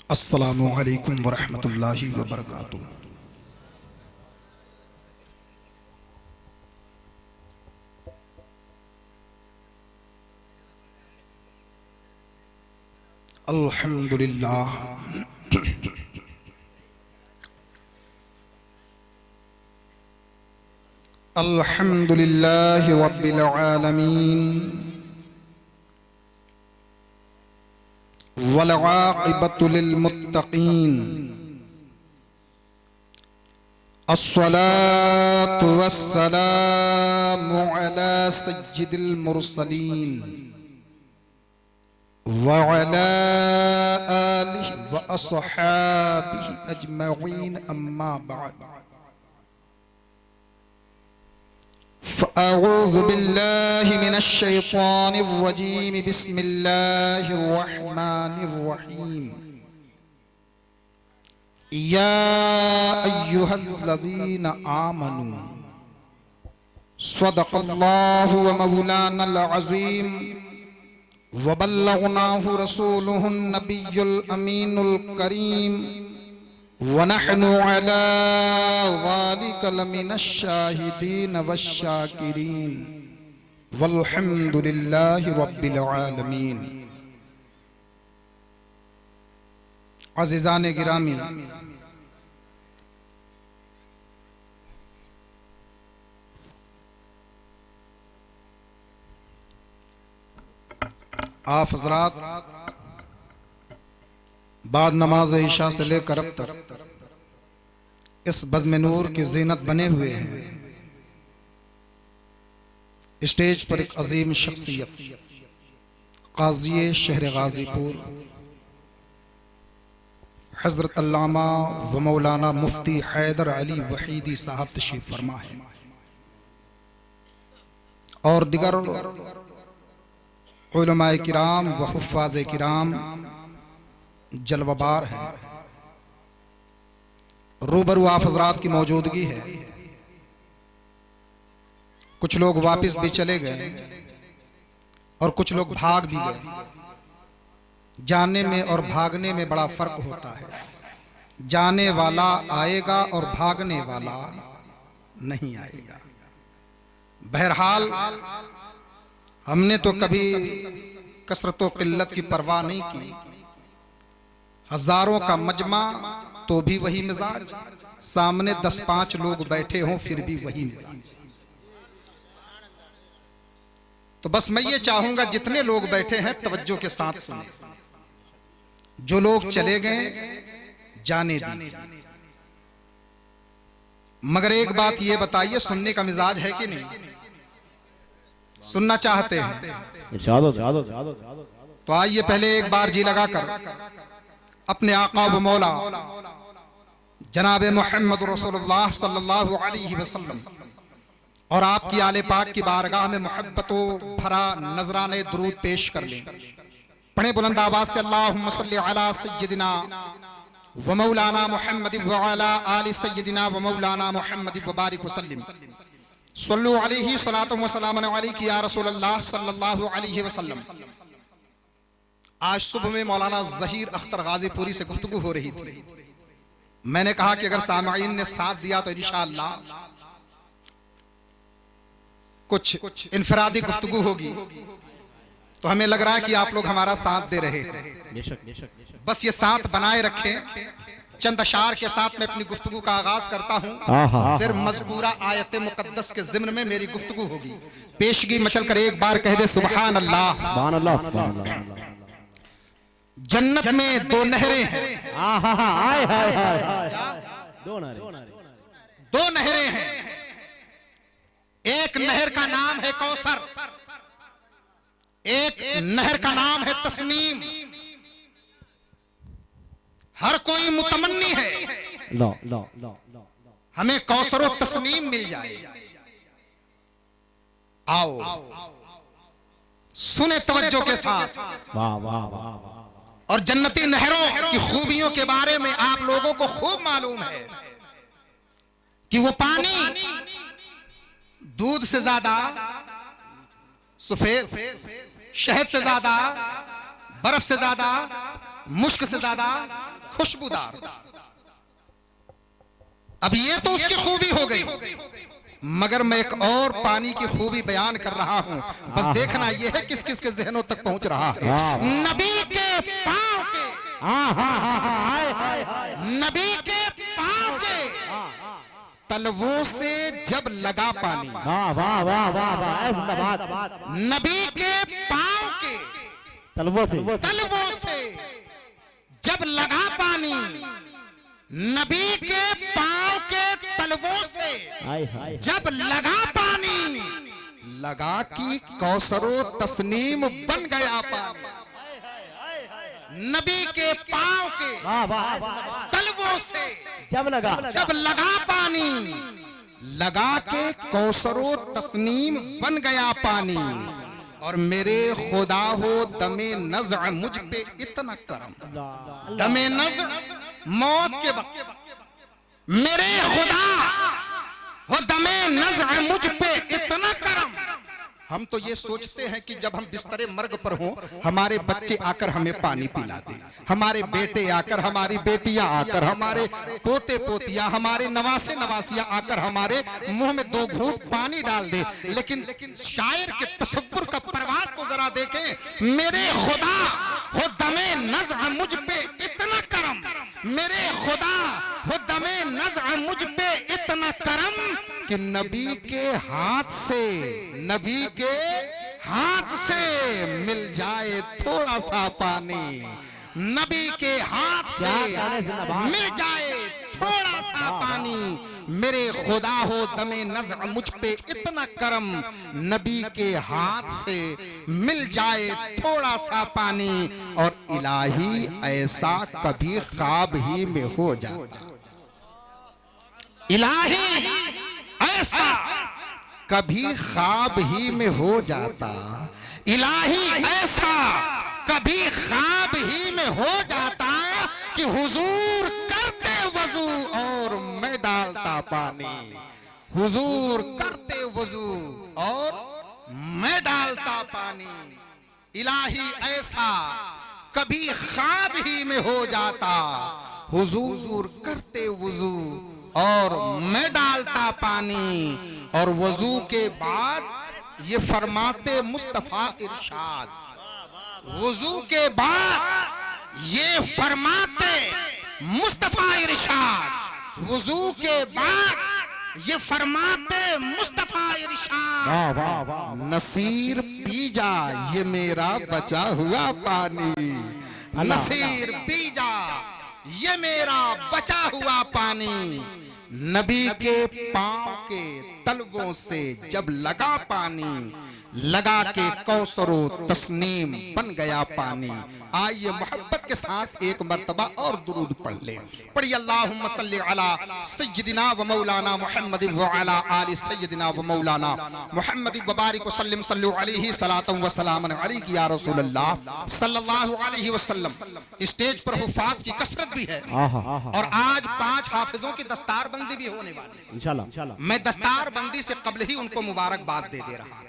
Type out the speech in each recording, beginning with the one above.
अस्सलामु अलैकुम वरहमतुल्लाहि वबरकातुहू। अल्हम्दुलिल्लाह अल्हम्दुलिल्लाहि रब्बिल आलमीन वल आक़िबतु लिल मुत्तक़ीन अस्सलातु वस्सलामु अला सय्यिदिल मुरसलीन व अला आलिहि व अस्हाबिहि अजमईन अम्मा बअद फ़अऊज़ु बिल्लाहि मिनश शैतानिर रजीम बिस्मिल्लाहिर रहमानिर रहीम या अय्युहल्लज़ीना आमनू सदक़ल्लाहु व मौलानल अज़ीम व बल्लगनाहु रसूलुहुन नबियुल अमीनुल करीम व नहनु अला ज़ालिका लमिनश शाहिदीन वश्शाकिरीन वल्हम्दुलिल्लाहि रब्बिल आलमीन। अज़ीज़ान गिरामी, आप हज़रात बाद नमाज इशा से लेकर अब तक इस बज़्म नूर की ज़ीनत बने हुए हैं। स्टेज पर एक अजीम शख्सियत काज़ी शहर गाज़ीपुर हज़रत अल्लामा व मौलाना मुफ्ती हैदर अली वहीदी साहब तशरीफ़ फरमा है और दिगर उलमाए किराम व हुफ़्फ़ाज़े किराम जलवाबार है। रूबरू आप हज़रात की मौजूदगी है। कुछ लोग वापस भी चले गए और कुछ लोग भाग भी गए। जाने में और भागने में बड़ा फर्क होता है। जाने वाला आएगा और भागने वाला नहीं आएगा। बहरहाल हमने तो कभी कसरत व किल्लत की परवाह नहीं की। हजारों का मजमा तो भी वही मिजाज, सामने 10-5 लोग बैठे हों फिर भी वही मिजाज। तो बस मैं ये चाहूंगा जितने लोग बैठे हैं तवज्जो के साथ सुने। जो लोग चले गए जाने दीजिए, मगर एक बात ये बताइए, सुनने का मिजाज है कि नहीं? सुनना चाहते हैं तो आइए पहले एक बार जी लगाकर अपने आका व मौला जनाब मोहम्मद रसूलुल्लाह सल्लल्लाहु अलैहि वसल्लम और आपकी आले पाक की बारगाह में मोहब्बतों भरा नजराने दुरूद पेश कर लें। पढ़े बुलंद आवाज से अल्लाहुम्मा सल्ली अला सय्यिदिना व मौलाना मुहम्मद व अला आलि सय्यिदिना व मौलाना मुहम्मद व बारिक वसल्लिम सल्लु अलैहि सलातु व सलामुन अलैका या रसूलल्लाह सल्लल्लाहु अलैहि वसल्लम। आज सुबह में मौलाना ज़हीर अख्तर गाजीपुरी से गुफ्तगू हो रही थी। मैंने कहा कि अगर सामईन ने साथ दिया तो इंशाअल्लाह कुछ इनफरादी गुफ्तगू होगी। तो हमें लग रहा है कि आप लोग हमारा साथ दे रहे हैं। बस ये साथ बनाए रखें। चंद अशार के साथ मैं अपनी गुफ्तगू का आगाज करता हूँ, फिर मज़कूरा आयत मुक़द्दस के ज़िम्न में मेरी गुफ्तगू होगी। पेशगी मचल कर एक बार कह दे सुभान अल्लाह। सुभान अल्लाह, सुभान अल्लाह। जन्नत में 2 नहरें हैं। दो नहरें हैं। एक नहर का नाम है कौसर, एक नहर का नाम है तस्नीम। हर कोई मुतमन्नी है हमें कौसर और तस्नीम मिल जाए। आओ सुने तवज्जो के साथ। वाह वाह वाह। और जन्नती नहरों की खूबियों के बारे में आप लोगों को खूब मालूम है कि वो पानी दूध से ज्यादा सफेद, शहद से ज्यादा, बर्फ से ज्यादा, मुश्क से ज्यादा खुशबूदार। अब ये तो उसकी खूबी हो गई, मगर मैं एक और पानी की खूबी बयान कर रहा हूं, बस देखना यह है किस किस के जहनों तक पहुंच रहा है। नबी के पांव के, नबी के पांव के तलवों से जब लगा पानी, नबी के पांव के तलवों से जब लगा पानी, नबी के पांव के तलवों से जब लगा पानी, लगा कि कौसरो तस्नीम बन गया पानी। नबी के पांव के तलवों से जब लगा पानी, लगा के कौसरो तस्नीम बन गया पानी। और मेरे खुदा हो दमे नज़्अ मुझ पे इतना करम, दमे नज़्अ मौत के वक्त मेरे खुदा हो दमे नज़्अ मुझ पे इतना करम। हम तो ये सोचते हैं कि जब हम बिस्तरे मर्ग पर हों, हमारे बच्चे आकर हमें पानी पिला दे, हमारे बेटे आकर, हमारी बेटियां आकर, हमारे पोते पोतियां, हमारे नवासे नवासियां आकर हमारे मुंह में 2 घूंट पानी डाल दे। लेकिन शायर के तसव्वुर का परवाज तो जरा देखें। मेरे खुदा हो दमे नज़्अ मुझ पे इतना करम, मेरे खुदा हो दमे नज़्अ मुझ पे इतना करम कि नबी के हाथ से, नबी के हाथ से मिल जाए थोड़ा सा पानी, नबी के हाथ से मिल जाए थोड़ा सा पानी। मेरे खुदा हो दमे नज़्अ मुझ पे इतना करम, नबी के हाथ से मिल जाए थोड़ा सा पानी। और इलाही ऐसा कभी ख्वाब ही में हो जाता, इलाही ऐसा कभी ख्वाब ही में हो जाता, इलाही ऐसा कभी ख्वाब ही में हो जाता कि हुजूर करते वजू और मैं डालता पानी, हुजूर करते वजू और मैं डालता पानी। इलाही ऐसा कभी ख्वाब ही में हो जाता, हुजूर करते वजू और मैं डालता पानी। और वजू के बाद ये फरमाते मुस्तफा इरशाद, वजू के बाद ये फरमाते मुस्तफा इरशाद, वजू के बाद ये फरमाते मुस्तफा इरशाद, नसीर पी जा ये मेरा बचा हुआ पानी, नसीर पी जा ये मेरा बचा हुआ पानी। नबी के पांव के तलवों से जब लगा पानी, लगा के कौसरो तस्नीम बन गया पानी। आइए मोहब्बत के साथ एक मर्तबा और दुरूद पढ़ ले। पढ़िए अल्लाहुम्मा सल्लि अला सय्यदिना व मौलाना मुहम्मद व अला आलि सय्यदिना व मौलाना मुहम्मद व बारिक व सल्लिम सल्लु अलैहि सलातन व सलामन अलैहि या रसूल अल्लाह सल्लल्लाहु अलैहि वसल्लम। स्टेज पर हुफ़ाज़ की कसरत भी है और आज 5 हाफिजों की दस्तारबंदी भी होने वाली है इंशाअल्लाह। मैं दस्तारबंदी से कबल ही उनको मुबारकबाद दे रहा हूं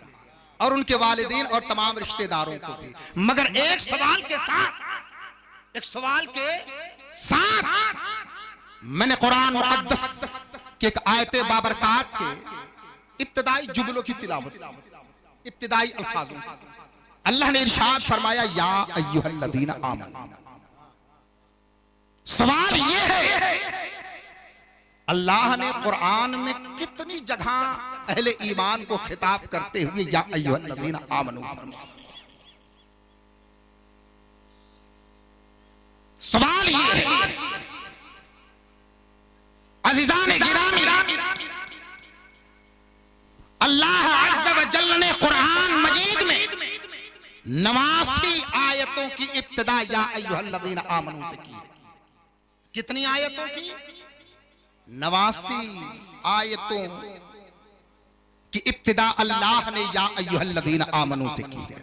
और उनके वालिदीन और तमाम रिश्तेदारों को भी। मगर एक सवाल के साथ मैंने कुरान मुक़द्दस के एक आयत बाबरकात के इब्तिदाई जुमलों की तिलावत, इब्तिदाई अल्फाजों। अल्लाह ने इरशाद फरमाया या अय्युहल्लज़ीना आमनू। सवाल ये है अल्लाह ने कुरान में कितनी जगह अहले ईमान को खिताब करते हुए या अय्युहल्लज़ीना आमनू फरमाया। सवाल ये है अज़ीज़ान गिरामी, अल्लाह अज़्ज़ व जल्ल ने कुरान मजीद में 89 आयतों की इब्तिदा या अय्युहल्लज़ीना आमनू से की है। कितनी आयतों की? 89 आयतों की इब्तिदा अल्लाह ने या अय्युहल्लज़ीना आमनू से की है।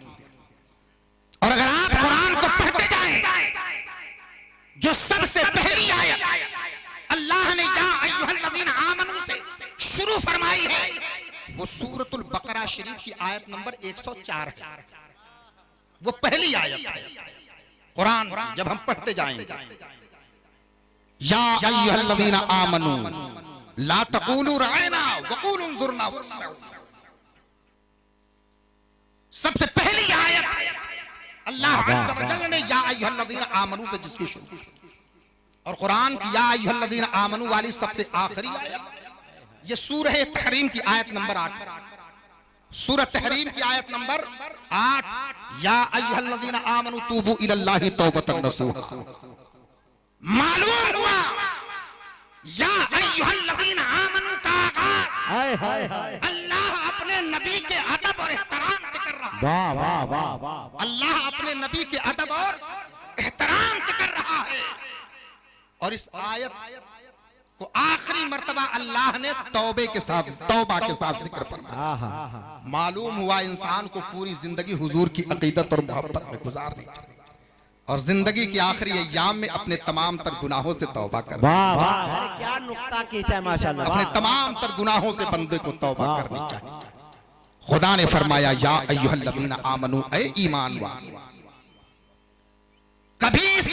और अगर आप कुरान को पढ़ते जाएं, जो सबसे पहली आयत अल्लाह ने या अय्युहल्लज़ीना आमनू से शुरू फरमाई है वो सूरतुल बकरा शरीफ की आयत नंबर 104 है। वो पहली आयत है। कुरान जब हम पढ़ते जाएंगे या अय्युहल्लज़ीना आमनू ला तक़ूलू रायना वक़ूलू उन्ज़ुरना वस्मऊ। सबसे पहली आयत अल्लाह अज़्ज़ व जल्ल ने या अय्युहल्लज़ीना आमनू से जिसकी शुरू, और कुरान की या अय्युहल्लज़ीना आमनू वाली सबसे आखिरी आयत ये सूरह तहरीम की आयत नंबर 8, सूरह तहरीम की आयत नंबर 8, या अय्युहल्लज़ीना आमनू तूबू इलल्लाहि तौबतन नसूहा। मालूम हुआ या अय्युहल्लज़ीना आमनू का आगाज अल्लाह अपने नबी के अदब और एहतराम से कर रहा है। वाह वाह वाह वाह, अल्लाह अपने नबी के अदब और एहतराम से कर रहा है। और इस आयत को आखिरी मर्तबा अल्लाह ने तौबा के साथ जिक्र फरमाया। मालूम हुआ इंसान को पूरी जिंदगी हुजूर की अकीदत और मोहब्बत में गुजारनी चाहिए और जिंदगी की आखिरी अय्याम में अपने तमाम तर गुनाहों से तौबा करनी चाहिए। क्या नुक्ता खींचा है माशाअल्लाह। अपने तमाम तर गुनाहों से बंदे को तौबा करनी चाहिए। खुदा ने फरमाया या अय्युहल्लज़ीना आमनू, ऐ ईमान वालों। कभी इस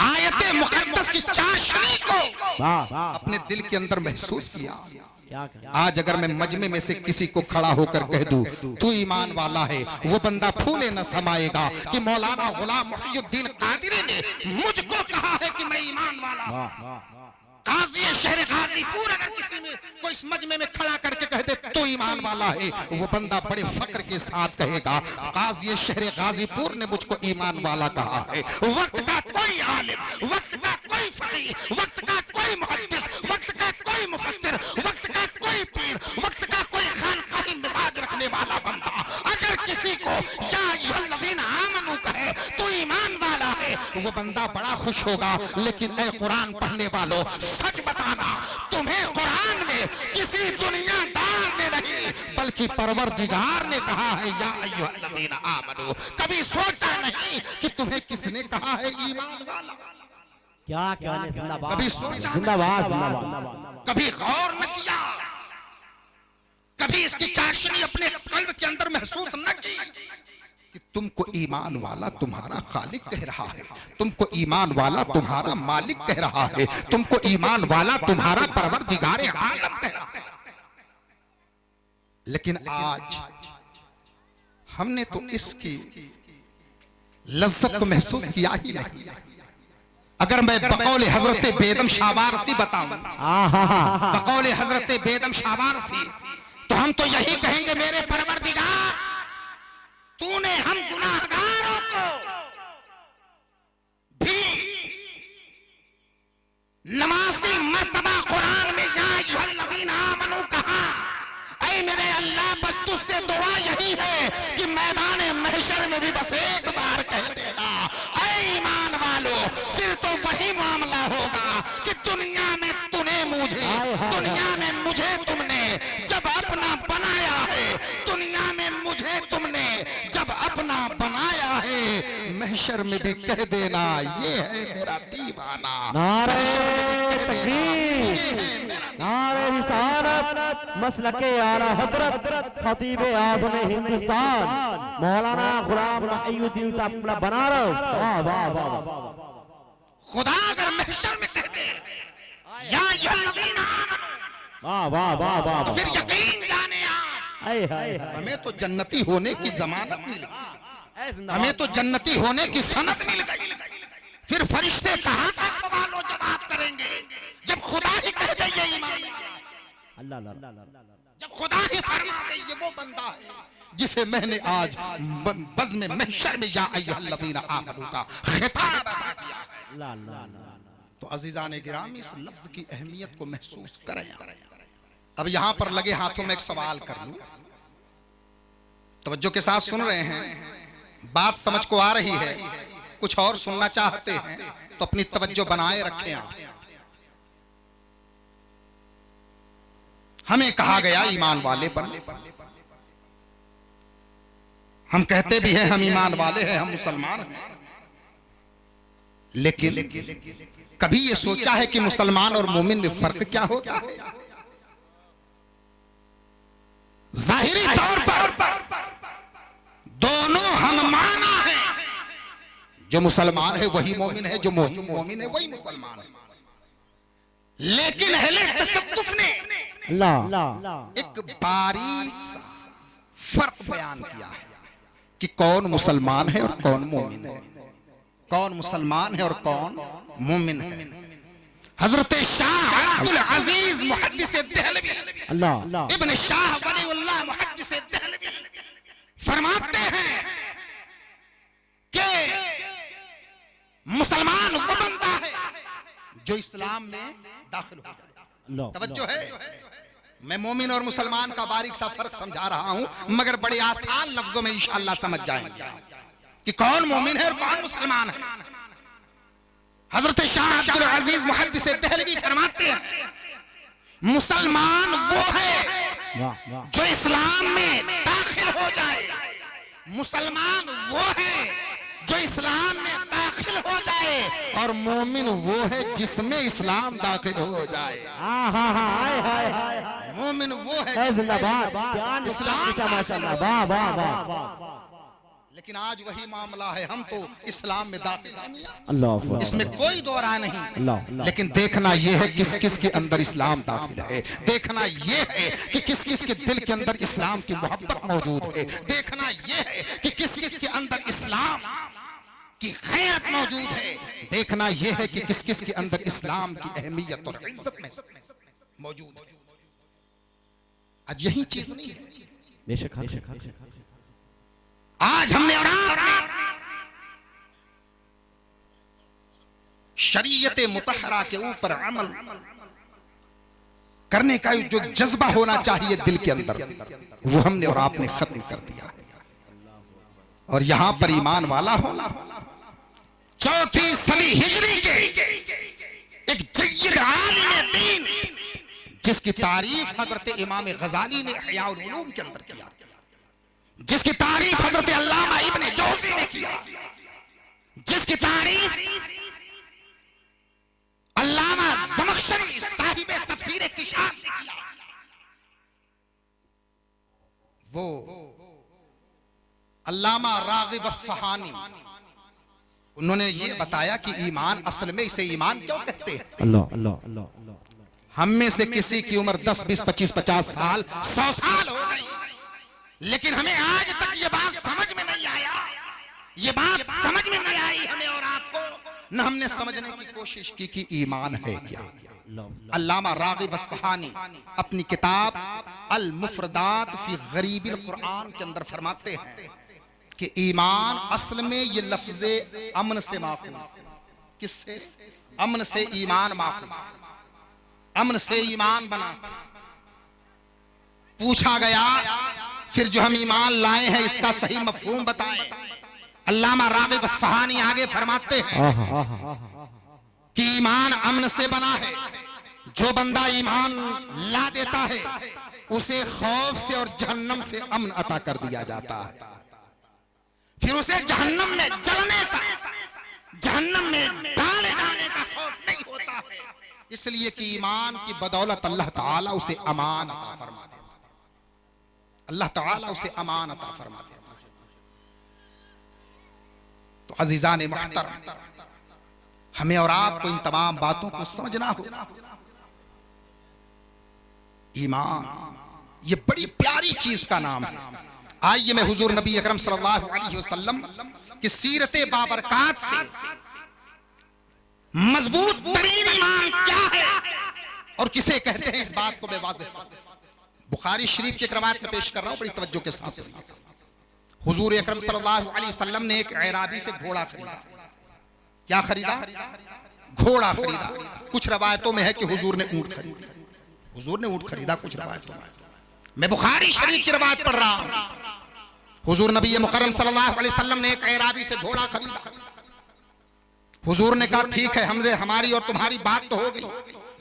आयत मुक़द्दस की चाशनी को अपने दिल के अंदर महसूस किया? आज अगर मैं मजमे में से किसी को खड़ा होकर कह दूं तू ईमान वाला है, वो बंदा फूले न समाएगा कि मौलाना गुलाम मुहीउद्दीन कादरी ने मुझको कहा है कि मैं ईमान वाला हूं। काजी शहर गाजीपुर अगर किसी में कोई इस मजमे में खड़ा करके कह दे तू ईमान वाला है, वो बंदा बड़े फक्र के साथ कहेगा काजी शहर गाजीपुर ने मुझको ईमान वाला कहा है। वक्त का कोई आलिम, वक्त का कोई फकीह, वक्त का कोई मुहद्दिस, वक्त का कोई मुफस्सिर, वक्त का कोई पीर, वक्त का कोई खानकाही मिजाज रखने वाला बंदा अगर किसी को या अय्युहल्लज़ीना आमनू कहे तो ईमान वाला है, वो बंदा बड़ा खुश होगा। लेकिन ऐ कुरान पढ़ने वालों, सच बताना, तुम्हें कुरान में किसी दुनियादार ने नहीं बल्कि परवरदिगार ने कहा है या अय्युहल्लज़ीना आमनू। कभी सोचा नहीं कि तुम्हें किसने कहा है ईमान वाला? क्या कहने, जिंदाबाद। कभी सोचा, जिंदाबाद जिंदाबाद। कभी गौर न किया, कभी इसकी चाशनी अपने कल्ब के अंदर महसूस न की कि तुमको ईमान वाला तुम्हारा खालिक कह रहा है, तुमको ईमान वाला तुम्हारा मालिक कह रहा है, तुमको ईमान वाला तुम्हारा परवरदिगार आलम कह रहा है। लेकिन आज हमने तो इसकी लज्जत को महसूस किया ही नहीं। अगर मैं बकौल हजरत बेदम शाबारसी बताऊं, बकौल हजरत बेदम शाबारसी, तो हम तो यही कहेंगे मेरे परवरदिगार तूने हम गुनाहगारों को भी नमासी मर्तबा कुरान में या अय्युहल्लज़ीना आमनू कहा। ऐ मेरे अल्लाह, बस तुझसे दुआ यही है कि मैदान महशर में भी बस एक बार कह देना ऐ ईमान वालों। फिर तो वही मामला होगा कि दुनिया में तूने मुझे, दुनिया में मुझे तुमने जब अपना बनाया है, दुनिया में मुझे तुमने जब अपना बनाया है, महशर में भी कह देना ये है मेरा दीवाना। नारे तकबीर, नारे रिसालत, मसलके आला हजरत खतीब आज़म हिंदुस्तान मौलाना गुलाम मुहीउद्दीन साहब बनारस। वाह वाह वाह। खुदा अगर महशर में कह दे या अय्युहल्लज़ीना आमनू, वाह वाह वाह वाह, फिर यकीन जाने आप हमें तो जन्नती होने की जमानत मिल गई, हमें तो जन्नती होने की सनद मिल गई। फिर फरिश्ते कहां का सवाल जवाब करेंगे जब खुदा ही कह दे ये ईमान, अल्लाह, जब खुदा ही फरमा दे ये वो बंदा है जिसे मैंने आज बज़्म महशर में या अय्युहल्लज़ीना आमनू का खिताब अता किया है। तो अज़ीज़ान गिरामी, इस लफ्ज की अहमियत को महसूस करें। अब यहां पर लगे हाथों में एक सवाल कर लूं, तवज्जो के साथ सुन रहे हैं, बात समझ को आ रही है, कुछ और सुनना चाहते हैं तो अपनी तवज्जो बनाए रखें आप। हमें कहा गया ईमान वाले बनो, हम कहते भी हैं हम ईमान वाले हैं, हम मुसलमान हैं, लेकिन कभी ये सोचा है कि मुसलमान और मोमिन में फर्क क्या होता है? जाहिरी तौर पर दोनों हम माना है, जो मुसलमान है वही मोमिन है, जो मोमिन है वही मुसलमान है। लेकिन अहले तसव्वुफ ने अल्लाह एक बारीक सा फर्क बयान किया है कि कौन मुसलमान है और कौन मोमिन है, कौन मुसलमान है और कौन मोमिन है। हजरत शाह अब्दुल अजीज मुहद्दिस देहलवी अल्लाह इब्न शाह वलीउल्लाह मुहद्दिस देहलवी फरमाते हैं कि मुसलमान वो बनता है जो इस्लाम में दाखिल हो जाए। तवज्जो है, मैं मोमिन और मुसलमान का बारीक सा फर्क समझा रहा हूं, मगर बड़े आसान लफ्जों में इंशाअल्लाह समझ जाएंगे कि कौन मोमिन है और कौन मुसलमान है। हजरत शाह अब्दुल अजीज मुहद्दिस देहलवी फरमाते हैं मुसलमान वो है जो इस्लाम में दाखिल हो जाए, मुसलमान वो है जो इस्लाम में दाखिल हो जाए, और मोमिन वो है जिसमें इस्लाम दाखिल हो जाए। मोमिन वो है इस्लाम माशाअल्लाह। लेकिन आज वही मामला है, हम तो इस्लाम में दाखिल नहीं, अल्लाह इसमें कोई दो राय नहीं। लेकिन देखना यह है किस किस के अंदर इस्लाम दाखिल है, देखना यह है कि किस किस के दिल के अंदर इस्लाम की मोहब्बत मौजूद है, देखना यह है कि किस किस के अंदर इस्लाम की गैरत मौजूद है, देखना यह है कि किस किस के अंदर इस्लाम की अहमियत और इज्जत में मौजूद है। आज यही चीज नहीं है। बेशक आज हमने और आपने शरीयत मुतहरा के ऊपर अमल करने का जो जज्बा होना चाहिए दिल के अंदर, वो हमने और आपने खत्म कर दिया है। और यहां पर ईमान वाला होना, चौथी सदी हिजरी के एक जय्यद आलिम दीन जिसकी तारीफ हजरत इमाम गजाली ने इह्याउल उलूम के अंदर किया, जिसकी तारीफ हजरत अल्लामा इब्ने जौज़ी ने किया, जिसकी तारीफ अल्लामा ज़मख़शरी साहिब तफसीर किशाफ ने किया, वो अल्लामा राग़िब अस्फ़हानी, उन्होंने ये बताया कि ईमान असल में इसे ईमान क्यों कहते हैं। अल्लाह हम में से किसी की उम्र 10, 20, 25, 50 साल, 100 साल हो गई, लेकिन हमें आज तक ये बात समझ में नहीं आया, ये बात समझ में नहीं आई हमें और आपको, न हमने समझने की कोशिश की कि ईमान है क्या। अल्लामा राग़िब अस्फ़हानी अपनी किताब अल मुफ़रदात फ़ी ग़रीबिल क़ुरआन के अंदर फरमाते हैं कि ईमान असल में ये लफ्ज़े अमन से माखूज़, किससे? अमन से ईमान माखूज़, अमन से ईमान बना। पूछा गया फिर जो हम ईमान लाए हैं इसका सही मफ़हूम बताएं। अल्लामा राग़िब अस्फ़हानी आगे फरमाते हैं कि ईमान अमन से बना है, जो बंदा ईमान ला देता है उसे खौफ से और जहन्नम से अमन अता कर दिया जाता है, फिर उसे जहन्नम में जलने का, जहन्नम में डाले जाने का खौफ नहीं होता है, इसलिए कि ईमान की बदौलत अल्लाह ताला उसे अमान अता फरमा देता है, अल्लाह ताला उसे अमान अता फरमा देता है। तो अज़ीज़ान मुहतरम, हमें और आपको इन तमाम बातों को समझना होगा। ईमान ये बड़ी प्यारी चीज का नाम है। आइए मैं हुजूर नबी अकरम सल्लल्लाहु अलैहि वसल्लम की सीरत बाबरकात से मजबूत तरीन ईमान क्या है और किसे कहते हैं इस बात को मैं वाज़ेह बुखारी शरीफ की रवायत में पेश कर रहा हूं, बड़ी तवज्जो के साथ सुनिए। हुजूर अकरम सल्लल्लाहु अलैहि वसल्लम ने एक अराबी से घोड़ा खरीदा। क्या खरीदा? घोड़ा खरीदा। कुछ रवायतों में है कि हुजूर ने ऊंट खरीदा, हुजूर ने ऊंट खरीदा, कुछ रवायतों में। मैं बुखारी शरीफ की रवायत पढ़ रहा हूं। हुजूर नबी मुकर्रम सल्लल्लाहु अलैहि वसल्लम ने एक अराबी से घोड़ा खरीदा। हुजूर ने कहा ठीक है, हमने हमारी और तुम्हारी बात तो हो गई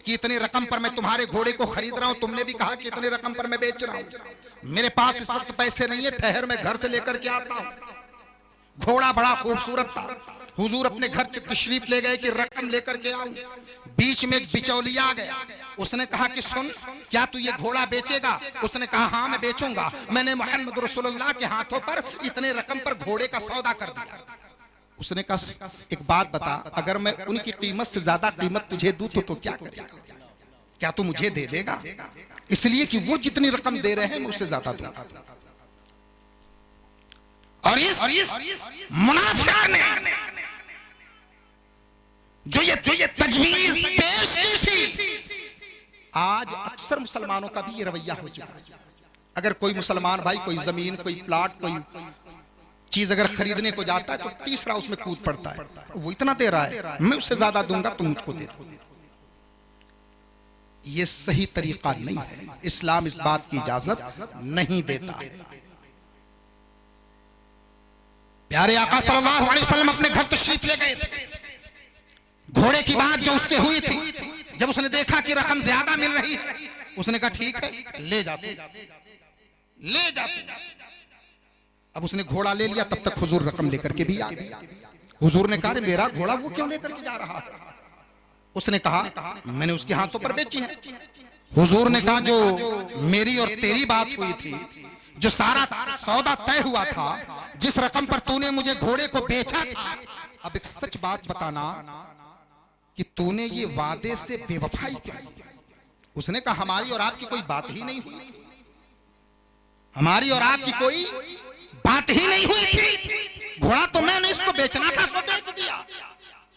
कि इतनी रकम पर मैं तुम्हारे घोड़े को खरीद रहा हूं, तुमने भी कहा कि इतनी रकम पर मैं बेच रहा हूं। मेरे पास इस वक्त पैसे नहीं है, ठहर मैं घर से लेकर के आता हूं। घोड़ा बड़ा खूबसूरत था। हुजूर अपने घर से तशरीफ ले गए कि रकम लेकर के आऊं। बीच में एक बिचौलिया आ गया। उसने कहा कि सुन, क्या तू ये घोड़ा बेचेगा? उसने कहा हाँ मैं बेचूंगा। मैंने मोहम्मद रसूलुल्लाह के हाथों पर इतने रकम पर घोड़े का सौदा कर दिया। उसने कहा एक बात बता, अगर मैं उनकी कीमत से ज्यादा कीमत तुझे दूं तो क्या करेगा? क्या तू मुझे दे देगा? इसलिए कि वो जितनी रकम दे रहे हैं मैं उससे ज्यादा दूंगा। और इस मुनाफिक ने जो ये तजवीज पेश की थी, आज अक्सर मुसलमानों का भी ये रवैया हो चुका है। अगर कोई मुसलमान भाई कोई जमीन, कोई प्लाट, कोई चीज अगर खरीदने को जाता है तो तीसरा उसमें कूद पड़ता है, वो इतना दे रहा है मैं उससे ज्यादा दूंगा, तुम मुझको दे दो। ये सही तरीका नहीं है। इस्लाम इस बात की इजाजत नहीं देता है। प्यारे आका सल्लल्लाहु अलैहि वसल्लम अपने घर तशरीफ ले गए थे। घोड़े की बात जो उससे हुई थी, जब उसने देखा कि रकम ज्यादा मिल रही है, उसने कहा ठीक है ले जाते, ले जाते। अब उसने घोड़ा ले लिया, तब तक हुजूर रकम लेकर के भी आ गए। हुजूर ने कहा मेरा घोड़ा वो क्यों लेकर के जा रहा है? उसने कहा मैंने उसके हाथों पर बेची है। हुजूर ने कहा जो मेरी और तेरी बात हुई थी, जो सारा सौदा तय हुआ था, जिस रकम पर तूने मुझे घोड़े को बेचा था, अब एक सच बात बताना कि तूने ये वादे से बेवफाई क्यों की? उसने कहा हमारी और आपकी कोई बात ही नहीं हुई थी, हमारी और आपकी कोई बात ही नहीं हुई थी। घोड़ा तो मैंने इसको बेचना था, सो बेच दिया।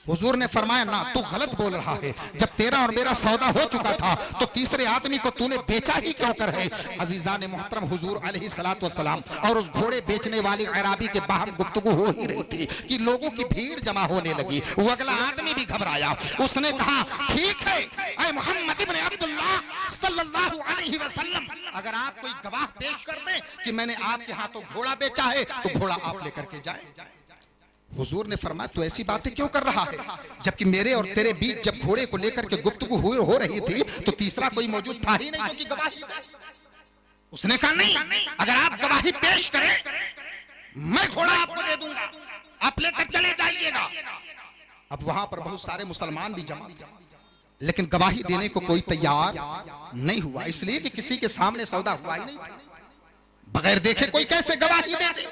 हुजूर ने फरमाया ना, तू गलत बोल रहा है। जब तेरा और मेरा सौदा हो चुका था तो तीसरे आदमी को तूने बेचा ही क्यों कर है? अजीजान मोहतरम, हुजूर अलैहिस्सलातु वस्सलाम और उस घोड़े बेचने वाले अराबी के बाहम गुफ्तगू हो ही रही थी कि लोगों की भीड़ जमा होने लगी। वो अगला आदमी भी घबराया। उसने कहा ठीक है ऐ मोहम्मद इब्न अब्दुल्लाह सल्लल्लाहु अलैहि वसल्लम, अगर आप कोई गवाह पेश कर दें कि मैंने आपके हाथों घोड़ा बेचा है तो घोड़ा आप लेकर के जाए। हुजूर ने फरमाया तू ऐसी बातें क्यों कर रहा है, जबकि मेरे और तेरे बीच जब घोड़े को लेकर के गुफ्तगू हो रही थी तो तीसरा कोई मौजूद था ही नहीं जो कि गवाही दे। उसने कहा नहीं, अगर आप गवाही पेश करें मैं घोड़ा आपको दे दूंगा, आप लेकर चले जाइएगा। अब वहां पर बहुत सारे मुसलमान भी जमा थे, लेकिन गवाही देने को कोई तैयार नहीं हुआ, इसलिए कि किसी के सामने सौदा हुआ ही नहीं था। बगैर देखे कोई कैसे गवाही दे दे?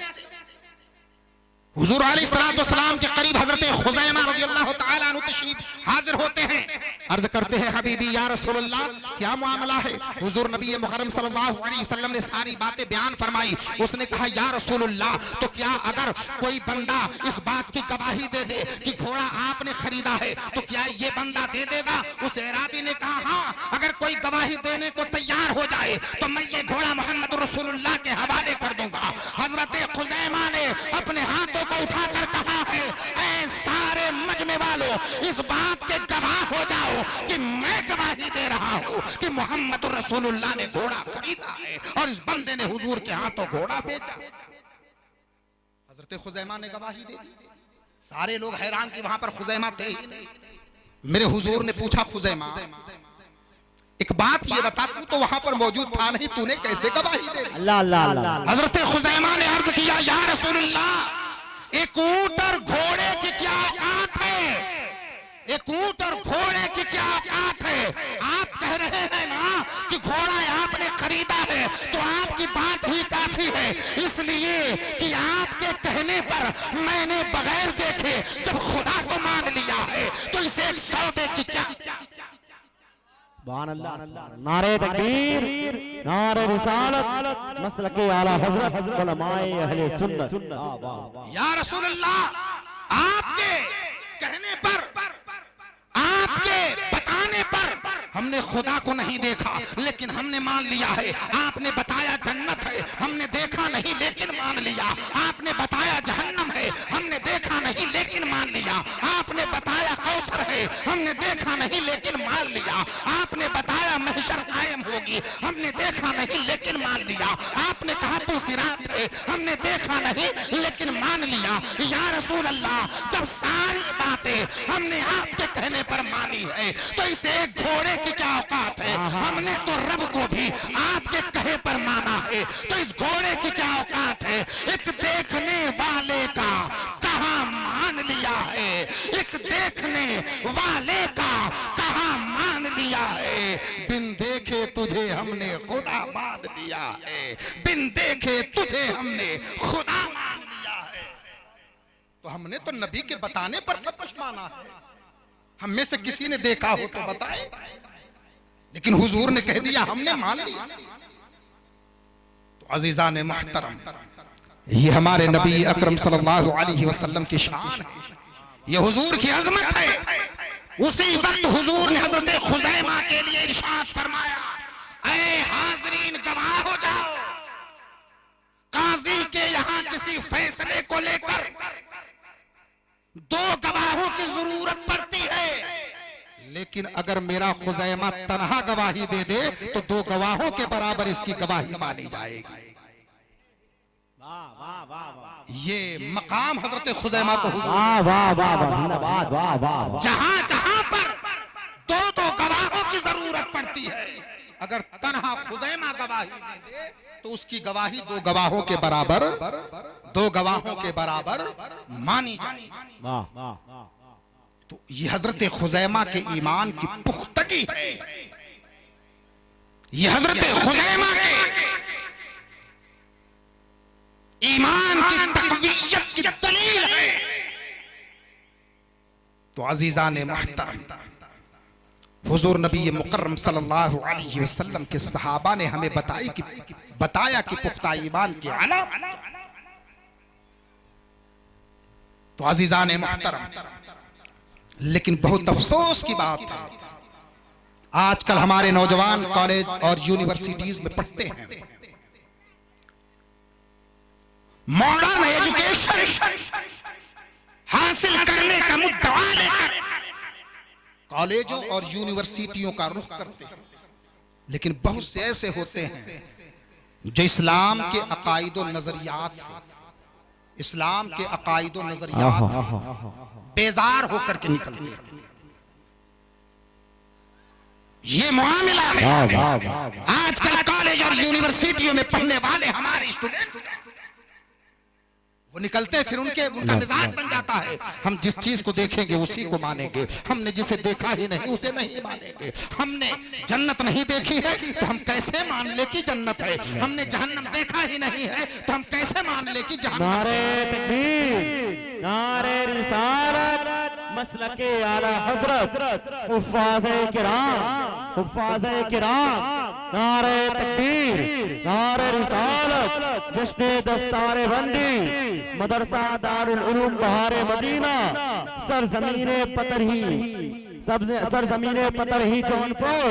हुजूर अलैहिस्सलातु वस्सलाम के करीब हजरत खुज़ैमा रज़ियल्लाहु तआला अन्हु तशरीफ हाजिर होते हैं। अर्ज करते हैं हबीबी या रसूलल्लाह क्या मामला है? हुजूर नबी मुकर्रम सल्लल्लाहु अलैहि वसल्लम ने सारी बातें बयान फरमाई। उसने कहा या रसूलल्लाह, तो क्या अगर कोई बंदा इस बात की गवाही दे दे कि घोड़ा आपने खरीदा है तो क्या ये बंदा दे देगा? उस अराबी ने कहा हाँ, अगर कोई गवाही देने को तैयार हो जाए तो मैं ये घोड़ा मोहम्मद रसूलुल्लाह के हवाले कर दूंगा। हजरत खुज़ैमा ने अपने हाथों को उठाकर कहा है ऐ सारे मजमे वालों, इस बात के गवाह हो जाओ कि मैं गवाही दे रहा हूं कि मोहम्मद रसूलुल्लाह ने घोड़ा खरीदा है और इस बंदे ने हुजूर के हाथों घोड़ा बेचा। हजरत खुज़ैमा ने गवाही दे दी। सारे लोग हैरान कि वहां पर खुज़ैमा थे ही नहीं। मेरे हुजूर ने पूछा खुज़ैमा एक बात ये बता, तू तो वहां पर मौजूद था नहीं, तूने कैसे गवाही दे दी? अल्लाह अल्लाह अल्लाह। हजरत खुज़ैमा ने अर्ज किया या रसूलुल्लाह, एक ऊंट और घोड़े की क्या औकात है? एक ऊंट और घोड़े की क्या औकात है? आप कह रहे हैं ना कि घोड़ा आपने खरीदा है तो आपकी बात ही काफी है, इसलिए कि आपके कहने पर मैंने बगैर देखे जब खुदा को मान लिया है तो इसे एक सौदे की क्या। सुभान अल्लाह, नारे तकबीर, नारे रिसालत, मसलके आला हजरत उलमाए अहले सुन्नत। या रसूल अल्लाह, आपके कहने पर, आपके बताने पर हमने खुदा को नहीं देखा लेकिन हमने मान लिया है। आपने बताया जन्नत है, हमने देखा नहीं लेकिन मान लिया। आपने बताया जहन्नम है, हमने देखा नहीं लेकिन मान लिया। आपने बताया कौसर है, हमने देखा नहीं लेकिन मान लिया। आपने बताया महशर कायम होगी, हमने देखा नहीं लेकिन मान लिया। आपने कहा तू सिरात है, हमने देखा नहीं लेकिन मान लिया। या रसूल अल्लाह, जब सारी बातें हमने आपके कहने पर मानी है तो इसे एक घोड़े की क्या औकात है? हमने तो रब को भी आपके कहे पर माना है तो इस घोड़े की क्या औकात है? एक देखने वाले का कहा मान लिया है, एक देखने वाले का कहा मान लिया है। बिन देखे तुझे हमने खुदा मान लिया है, बिन देखे तुझे हमने खुदा मान लिया है। तो हमने तो नबी के बताने पर सब कुछ माना है। हम में से किसी ने देखा हो तो बताए। लेकिन हुजूर ने कह दिया हमने मान लिया। तो अजीजान मुहतरम, ये हमारे नबी अकरम सल्लल्लाहु अलैहि वसल्लम की शान है, ये हुजूर की अजमत है। उसी वक्त हुजूर ने हजरत खुजैमा के लिए इरशाद फरमाया, ऐ हाज़रीन गवाह हो जाओ, काजी के यहां किसी फैसले को लेकर दो गवाहों की जरूरत पड़ती है, लेकिन अगर मेरा खुजैमा तन्हा गवाही दे दे तो दो गवाहों के बराबर इसकी गवाही मानी जाएगी। ये मकाम हजरत खुजैमा को जहां जहां पर दो दो गवाहों की जरूरत पड़ती है, अगर तन्हा खुजैमा गवाही दे दे तो उसकी गवाही दो गवाहों के बराबर मानी जाएगी। तो ये हजरत खुजैमा के ईमान की पुख्तगी है, ये हजरत खुजैमा के ईमान की तकवीयत की दलील है। तो अजीजान मुहतरम, हुजूर नबी मुकर्रम सल्लल्लाहु अलैहि वसल्लम के सहाबा ने हमें बताया कि पुख्ता ईमान की अलामत। तो अजीजान मुहतरम, लेकिन बहुत अफसोस की बात है, आजकल हमारे नौजवान कॉलेज और यूनिवर्सिटीज में पढ़ते हैं, मॉडर्न एजुकेशन हासिल करने का मुद्दा लेकर कॉलेजों और यूनिवर्सिटियों का रुख करते हैं, लेकिन बहुत से ऐसे होते हैं जो इस्लाम के अकायद और नजरियात से बेजार होकर के निकलते हैं। ये मामला है आजकल कॉलेज और यूनिवर्सिटियों में पढ़ने वाले हमारे स्टूडेंट्स का। वो निकलते हैं, फिर उनका मिजाज बन जाता है, हम जिस चीज को देखेंगे उसी को मानेंगे, हमने जिसे देखा ही नहीं उसे नहीं मानेंगे, हमने जन्नत नहीं देखी है तो हम कैसे मान ले कि जन्नत है, हमने जहन्नम देखा ही नहीं है तो हम कैसे मान ले कि जहन्नम। नारे तकबीर, नारे रिसालत, मसलके आला हजरत, हुफ्फाज़े किराम, नारे तकबीर, नारे रिसालत, जश्ने दस्तारे बंदी, मदरसा दारुल उलूम बहारे मदीना, सरजमीने पतरही जौनपुर,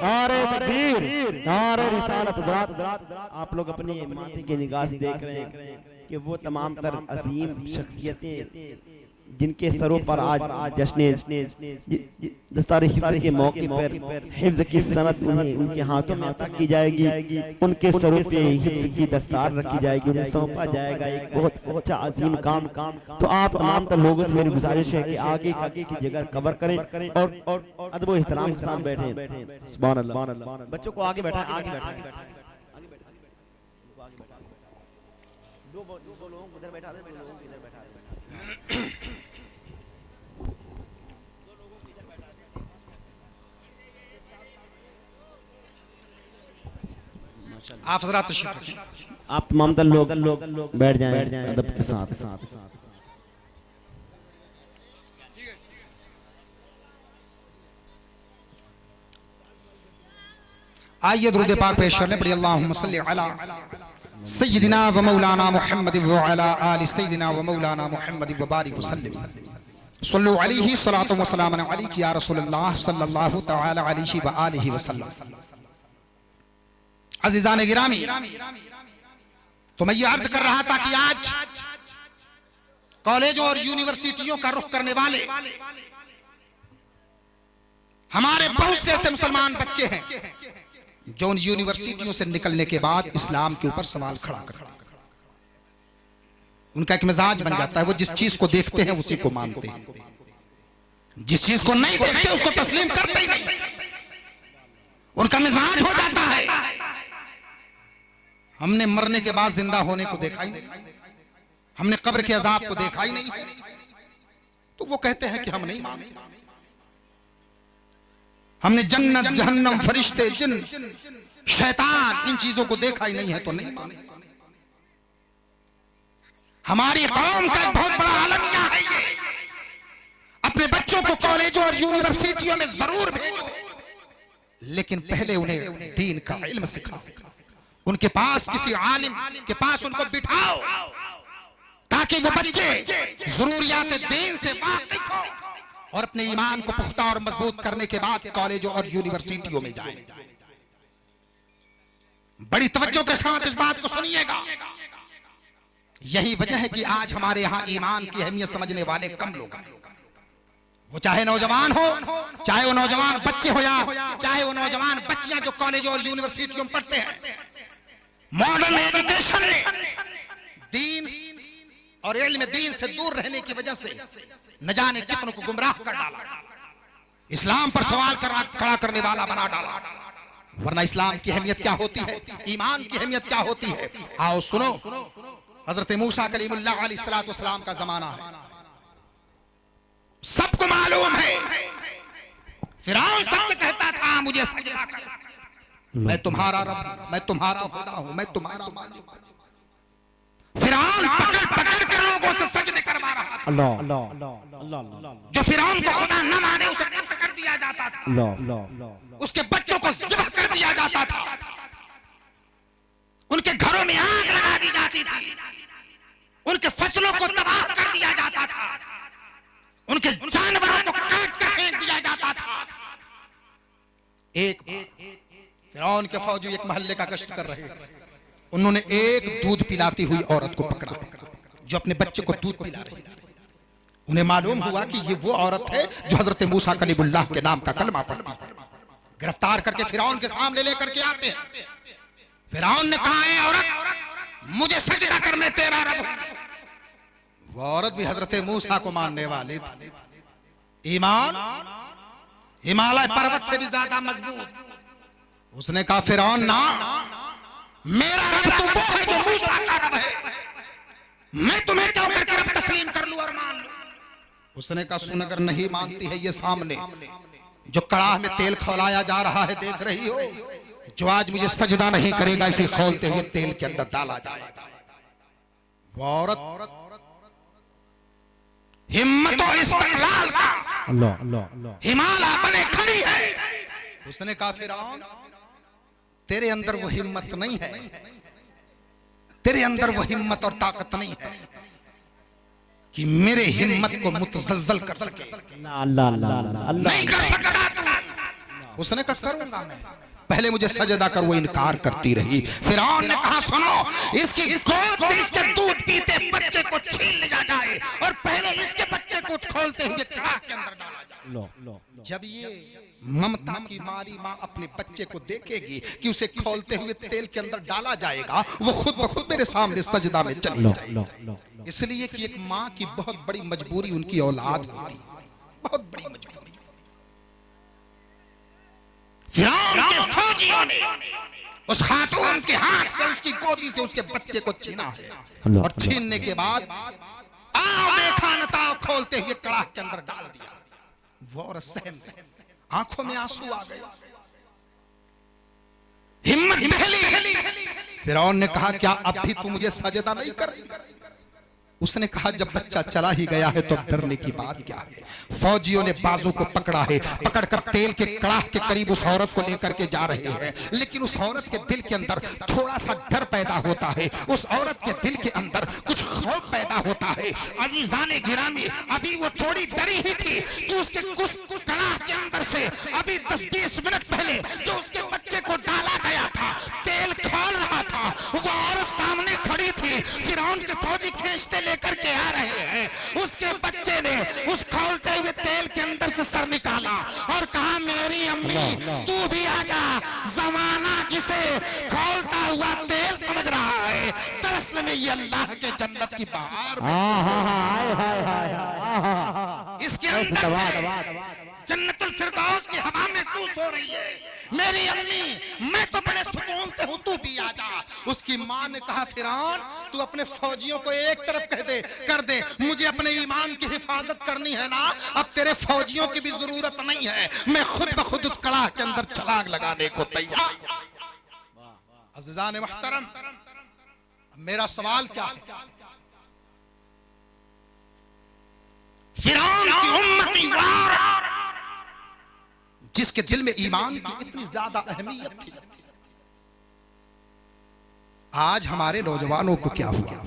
नारे तकबीर, नारे रिसालत। आप लोग अपनी माथे की निगाह से देख रहे हैं कि वो तमाम तर अजीम शख्सियतें जिनके सरों पर आज जश्न दस्तारे हिफ्ज़ के मौके पर हिफ्ज़ की सनत उनके हाथों में अता की जाएगी, उनके सरों पे हिफ्ज़ की दस्तार रखी जाएगी, उन्हें सौंपा जाएगा एक बहुत अच्छा अजीम काम। तो आप तमाम तर लोगों से मेरी गुजारिश है कि आगे की जगह कवर करें और अदब व एहतराम के साथ बैठें। सुभान अल्लाह। बच्चों को आगे बैठाएं, आगे बैठाएं, दो लोगों को उधर बैठा दे, दो लोगों को इधर बैठा दे। आप हज़रात तशरीफ रखें, आप तमाम तर लोग बैठ जाएं अदब के साथ। आइए दुरूद पाक पेश करने पड़ी। अल्लाहुम्मा सल्लि अला सय्यिदिना व मौलाना मुहम्मद व अला आलि सय्यिदिना व मौलाना मुहम्मद व बारिक वसल्लम। सल्लु अलैहि सलातु व सलाम अलैका या रसूलल्लाह सल्लल्लाहु तआला अलैहि व आलिहि वसल्लम। अज़ीज़ान गिरामी, तो मैं ये अर्ज कर रहा था कि आज कॉलेजों और यूनिवर्सिटियों का रुख करने वाले हमारे बहुत से ऐसे मुसलमान बच्चे हैं जो उन यूनिवर्सिटियों से निकलने के बाद इस्लाम के ऊपर सवाल खड़ा करते हैं। उनका एक मिजाज बन जाता है, वो जिस चीज को देखते हैं उसी को मानते हैं, जिस चीज को नहीं देखते उसको तस्लीम करते ही नहीं। उनका मिजाज हो जाता है हमने मरने के बाद जिंदा होने को देखा ही नहीं, हमने कब्र के अजाब को देखा ही नहीं, तो वो कहते हैं कि हम नहीं मानते। हमने जन्नत जहन्नम फरिश्ते जिन शैतान इन चीजों को देखा ही नहीं है तो नहीं मानते। हमारी कौम का बहुत बड़ा आलमिया है ये। अपने बच्चों को कॉलेजों और यूनिवर्सिटियों में जरूर भेजो, लेकिन पहले उन्हें दीन का इल्म सिखाओ, उनके पास किसी आलिम के पास उनको बिठाओ ताकि वो बच्चे जरूरियात दीन से वाकिफ हो और अपने ईमान को पुख्ता और मजबूत करने के बाद कॉलेजों और यूनिवर्सिटियों में जाएं। बड़ी तवज्जो के साथ इस बात को सुनिएगा। यही वजह है कि आज हमारे यहां ईमान की अहमियत समझने वाले कम लोग हैं। वो चाहे नौजवान हो, चाहे वो नौजवान बच्चे हो, या चाहे वो नौजवान बच्चियां जो कॉलेजों और यूनिवर्सिटियों में पढ़ते हैं। मॉडर्न एजुकेशन ने दीन और इल्म दीन से दूर रहने की वजह से न जाने कितनों को गुमराह कर डाला, इस्लाम पर सवाल खड़ा करने वाला बना डाला। वरना इस्लाम की अहमियत क्या होती है, ईमान की अहमियत क्या होती है? आओ सुनो। हजरत मूसा कलीमुल्लाह अलैहिस्सलाम का जमाना है, सबको मालूम है। फिरौन सबसे कहता था मुझे सजदा कर, मैं तुम्हारा रब, मैं तुम्हारा खुदा हूं, मैं तुम्हारा मालिक हूं। फिरौन पकड़ पकड़ कर लोगों से सजदे करवा रहा था। अल्लाह अल्लाह, जो फिरौन को खुदा न माने उसे कत्ल कर दिया जाता था, उसके बच्चों को ज़िबह कर दिया जाता था, उनके घरों में आग लगा दी जाती थी, उनके फसलों को तबाह कर दिया जाता था, उनके जानवरों को काट कर फेंक दिया जाता था। एक फिरौन के फौजी एक मोहल्ले का गश्त कर रहे थे, उन्होंने एक दूध पिलाती हुई औरत को पकड़ा जो अपने बच्चे को दूध पिला रही थी। उन्हें मालूम हुआ कि ये वो औरत है जो हजरत मूसा कलीमुल्लाह के नाम का कलमा पढ़ती है। गिरफ्तार करके फिरौन के सामने लेकर के आते हैं। फिरौन ने कहा, है औरत मुझे सजदा कर, मैं तेरा रब हूं। वो औरत भी हजरत मूसा को मानने वाली थी। ईमान हिमालय पर्वत से भी ज्यादा मजबूत। उसने कहा, फिरौन ना, मेरा रब तो वो है जो मूसा का रब है, मैं तुम्हें क्यों करके रब तस्लीम कर लूं और मान लूं? उसने कहा, सुन, अगर नहीं मानती है, ये सामने जो कड़ाह में तेल खौलाया जा रहा है देख रही हो, जो आज मुझे सजदा नहीं करेगा इसे खौलते हुए तेल के अंदर डाला जाएगा। वो औरत हिम्मत और इस्तिक़लाल का हिमालय बने खड़ी है। उसने कहा, फिरौन तेरे अंदर वो हिम्मत नहीं है, तेरे अंदर वो हिम्मत और ताकत नहीं है कि मेरे हिम्मत को मुतज़लज़ल कर सके। नहीं कर सकता तू। उसने कहा, करूंगा मैं, पहले मुझे सजदा कर। वो इनकार करती रही। फिरौन ने कहा, सुनो, इसकी गोद से इसके दूध पीते बच्चे को छीन लिया जाए और पहले इसके बच्चे को खोलते हुए कड़ाह के अंदर डाला जाए। जब ये ममता की मारी माँ अपने बच्चे को देखेगी कि उसे खोलते हुए तेल के अंदर डाला जाएगा, वो खुद ब खुद मेरे सामने सजदा में चली जाएगी। इसलिए कि एक माँ की बहुत बड़ी मजबूरी उनकी औलाद होती, बहुत बड़ी मजबूरी। फिरौन के फौजियों ने उस खातून के हाथ से, उसकी गोदी से उसके बच्चे को छीना है और छीनने के बाद आओ देखा न ताओ खोलते हुए कड़ाह के अंदर डाल दिया। वो औरत सहम गई, आंखों में आंसू आ गए, हिम्मत टहली। फिरौन ने कहा, क्या अब भी तू मुझे सजदा नहीं कर? उसने कहा, जब बच्चा चला ही गया है तो डरने की बात क्या है? फौजियों ने बाजू को पकड़ा है, पकड़कर तेल के कड़ाह के करीब उस औरत को लेकर के जा रहे हैं, लेकिन उस औरत के दिल के अंदर थोड़ा सा डर पैदा होता है, उस औरत के दिल के अंदर कुछ खौफ पैदा होता है। अजीजाने गिरामी, अभी वो थोड़ी डरी ही थी कि उसके कुछ कड़ाह के अंदर से अभी 10-20 मिनट पहले जो उसके बच्चे को डाला गया था, तेल खौल रहा था, वो औरत सामने खड़ी थी। फिरौन के फौजी खींचते लेकर के आ रहे हैं, उसके बच्चे ने उस खौलते हुए तेल के अंदर से सर निकाला और कहा, मेरी अम्मी तू भी आजा। जमाना जिसे खौलता हुआ तेल समझ रहा है, दरअसल में ये अल्लाह के जन्नत की बहार इसके अंदर से जन्नतुल फिरदौस की हवा महसूस हो रही है। मेरी अम्मी, मैं तो बड़े सुकून से हूं, तू भी आजा। उसकी मां ने कहा, फिरौन तू अपने फौजियों को एक तरफ कर दे, मुझे अपने ईमान की हिफाजत करनी है ना, अब तेरे फौजियों की भी जरूरत नहीं है, मैं खुद ब खुद उस कड़ाह के अंदर छलांग लगाने को तैयार। अज़ीज़ान मुहतरम, मेरा सवाल क्या है? फिरौन की उम्मती जिसके दिल में ईमान की इतनी ज्यादा अहमियत थी। आज हमारे नौजवानों को क्या हुआ?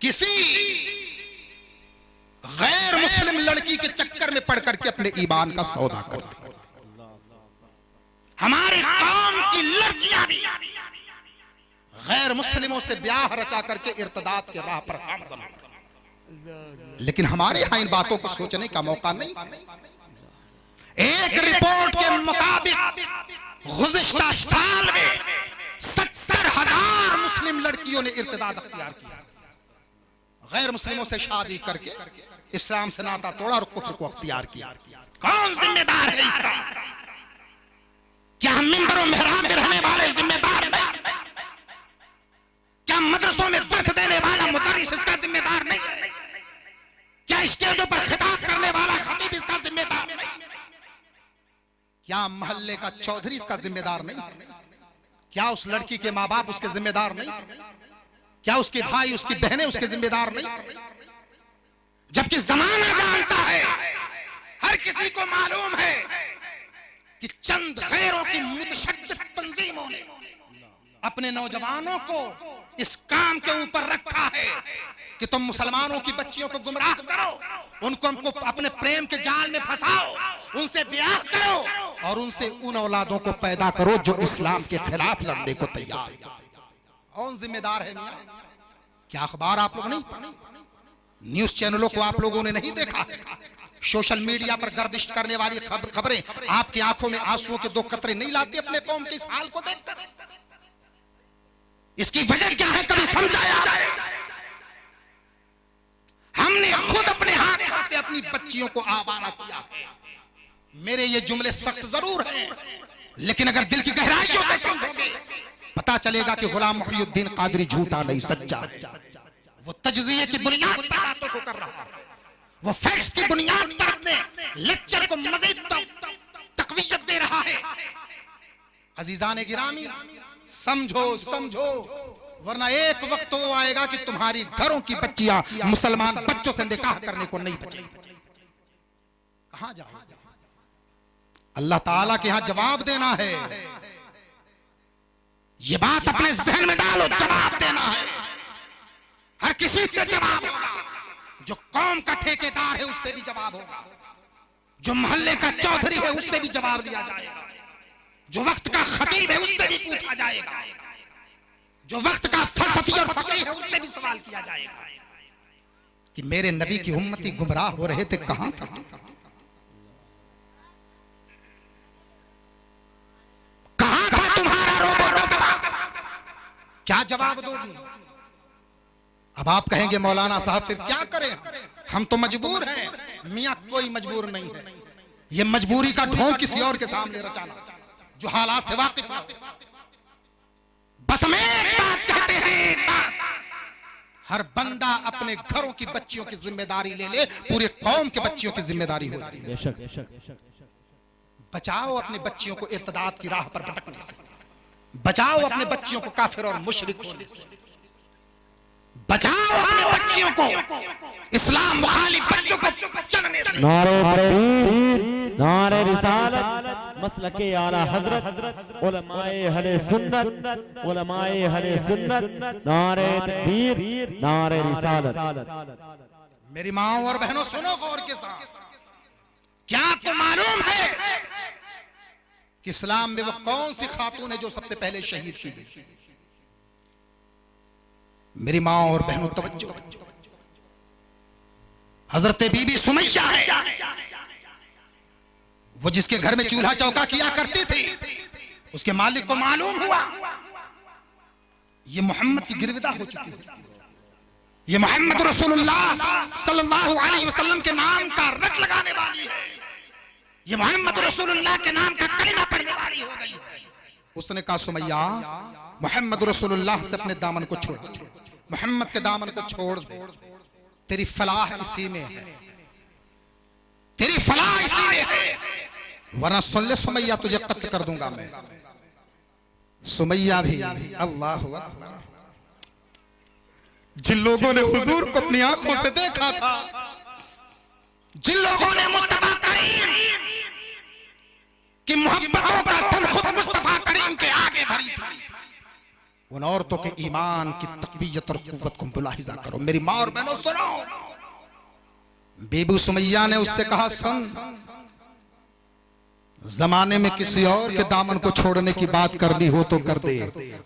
किसी गैर मुस्लिम लड़की के चक्कर में पड़ करके अपने ईमान का सौदा करते हैं। हमारे कौम की लड़कियां भी गैर मुस्लिमों से ब्याह रचा करके इर्तदाद के राह पर गामज़न हैं। लेकिन हमारे यहां इन बातों को सोचने का मौका नहीं। एक रिपोर्ट के मुताबिक गुज़िश्ता साल में 70,000 मुस्लिम लड़कियों ने इर्तिदाद अख्तियार किया, गैर मुस्लिमों से शादी करके इस्लाम से नाता तोड़ा और कुफ्र को अख्तियार किया। कौन जिम्मेदार है इसका? क्या हम मिंबर और मेहराब में रहने वाले जिम्मेदार नहीं? क्या मदरसों में दर्स देने वाला मुदर्रिस इसका जिम्मेदार नहीं है? क्या स्टेजों पर खिताब करने वाला खतीब इसका जिम्मेदार नहीं? क्या मोहल्ले का चौधरी इसका जिम्मेदार नहीं है? क्या उस लड़की के माँ बाप उसके जिम्मेदार नहीं है? क्या उसके भाई उसकी बहनें उसके जिम्मेदार नहीं है? जबकि जमाना जानता है, हर किसी को मालूम है कि चंद गैरों की मुतशद्दिद तंजीमों ने अपने नौजवानों को इस काम के ऊपर रखा है कि तुम मुसलमानों की बच्चियों को गुमराह करो, उनको अपने प्रेम के जाल में फंसाओ, उनसे ब्याह करो और उनसे उन औलादों को पैदा करो जो इस्लाम के खिलाफ लड़ने को तैयार। कौन जिम्मेदार है मियां? क्या अखबार आप लोग नहीं पढ़े? न्यूज चैनलों को आप लोगों ने नहीं देखा? सोशल मीडिया पर गर्दिश करने वाली खबरें आपकी आंखों में आंसुओं के दो कतरे नहीं लाती अपने कौम के इस हाल को देखकर? इसकी वजह क्या है, कभी समझाया? हमने खुद अपने हाथों से अपनी बच्चियों को आवारा किया है। मेरे ये जुमले सख्त जरूर हैं, लेकिन अगर दिल की गहराइयों से समझोगे पता चलेगा कि गुलाम मुहीउद्दीन कादरी झूठा नहीं सच्चा है। वो तजज़िये की बुनियाद पर बातों को कर रहा है, वो फैक्ट्स की बुनियाद पर अपने लेक्चर को मजीद तकवीयत दे रहा है। अजीजान गिरामी, समझो समझो, वरना एक वक्त तो आएगा कि तुम्हारी घरों की बच्चियां मुसलमान बच्चों से निकाह करने को नहीं बचेंगी। कहां जाओ? अल्लाह ताला के यहां जवाब देना है। ये बात अपने जहन में डालो, जवाब देना है। हर किसी से जवाब होगा। जो कौम का ठेकेदार है उससे भी जवाब होगा, जो मोहल्ले का चौधरी है उससे भी जवाब लिया जाएगा, जो वक्त का खतीब है उससे भी पूछा जाएगा, जो वक्त का फलसफी और फकीह है उससे भी सवाल किया जाएगा कि मेरे नबी की उम्मती गुमराह हो रहे थे, कहां था? कहां था तुम्हारा रोबो रतबा? क्या जवाब दोगी? अब आप कहेंगे मौलाना साहब फिर क्या करें, हम तो मजबूर हैं। मियां कोई मजबूर नहीं है। ये मजबूरी का ढोंग किसी और के सामने रचाना जो हालात से वाकिफ हो। बस हम एक बात कहते हैं, हर बंदा अपने घरों की बच्चियों की जिम्मेदारी ले ले, पूरे कौम के बच्चियों की जिम्मेदारी हो जाए। बचाओ अपने बच्चियों को इर्तिदाद की राह पर भटकने से, बचाओ अपने बच्चियों को काफिर और मुशरिक होने से, बचाओ अपने बच्चियों को इस्लाम मुखालिफ बच्चों को चलने से। नारे तकबीर, नारे रिसालत, मसलके आला हजरत, उलमाए अहले सुन्नत, उलमाए अहले सुन्नत, नारे तकबीर, नारे रिसालत। मेरी माओ और बहनों सुनो गौर के साथ, क्या आपको मालूम है कि इस्लाम में वो कौन सी खातून है जो सबसे पहले शहीद की गई? मेरी माँ और बहनों तवज्जो, हजरत बीबी सुमैया है। वो जिसके घर में चूल्हा चौका किया करती थी, उसके मालिक को मालूम हुआ ये मोहम्मद की गिरविदा हो चुकी है, ये मोहम्मद रसूलुल्लाह सल्लल्लाहु अलैहि वसल्लम के नाम का रट लगाने वाली है, ये मोहम्मद रसूलुल्लाह के नाम का कलिमा पढ़ने वाली हो गई है। उसने कहा सुमैया, मोहम्मद रसूलुल्लाह से अपने दामन को छोड़ दे, मोहम्मद के दामन को छोड़ दे, तेरी फलाह इसी में है, तेरी फलाह इसी में है, वरना सुन ले सुमैया तुझे कत्ल कर दूंगा मैं। सुमैया भी अल्लाह अकबर, जिन लोगों ने हुजूर को अपनी आंखों से देखा था, जिन लोगों ने मुस्तफा करीम की मोहब्बतों का धन खुद मुस्तफा करीम के आगे भरी थी, उन औरतों के ईमान की तकवीयत और कुव्वत को मुलाहिजा करो। मेरी माँ और बहनों सुनो, बीबी सुमैया ने उससे कहा, सुन, जमाने में किसी और के दामन को छोड़ने की बात करनी हो तो कर दे,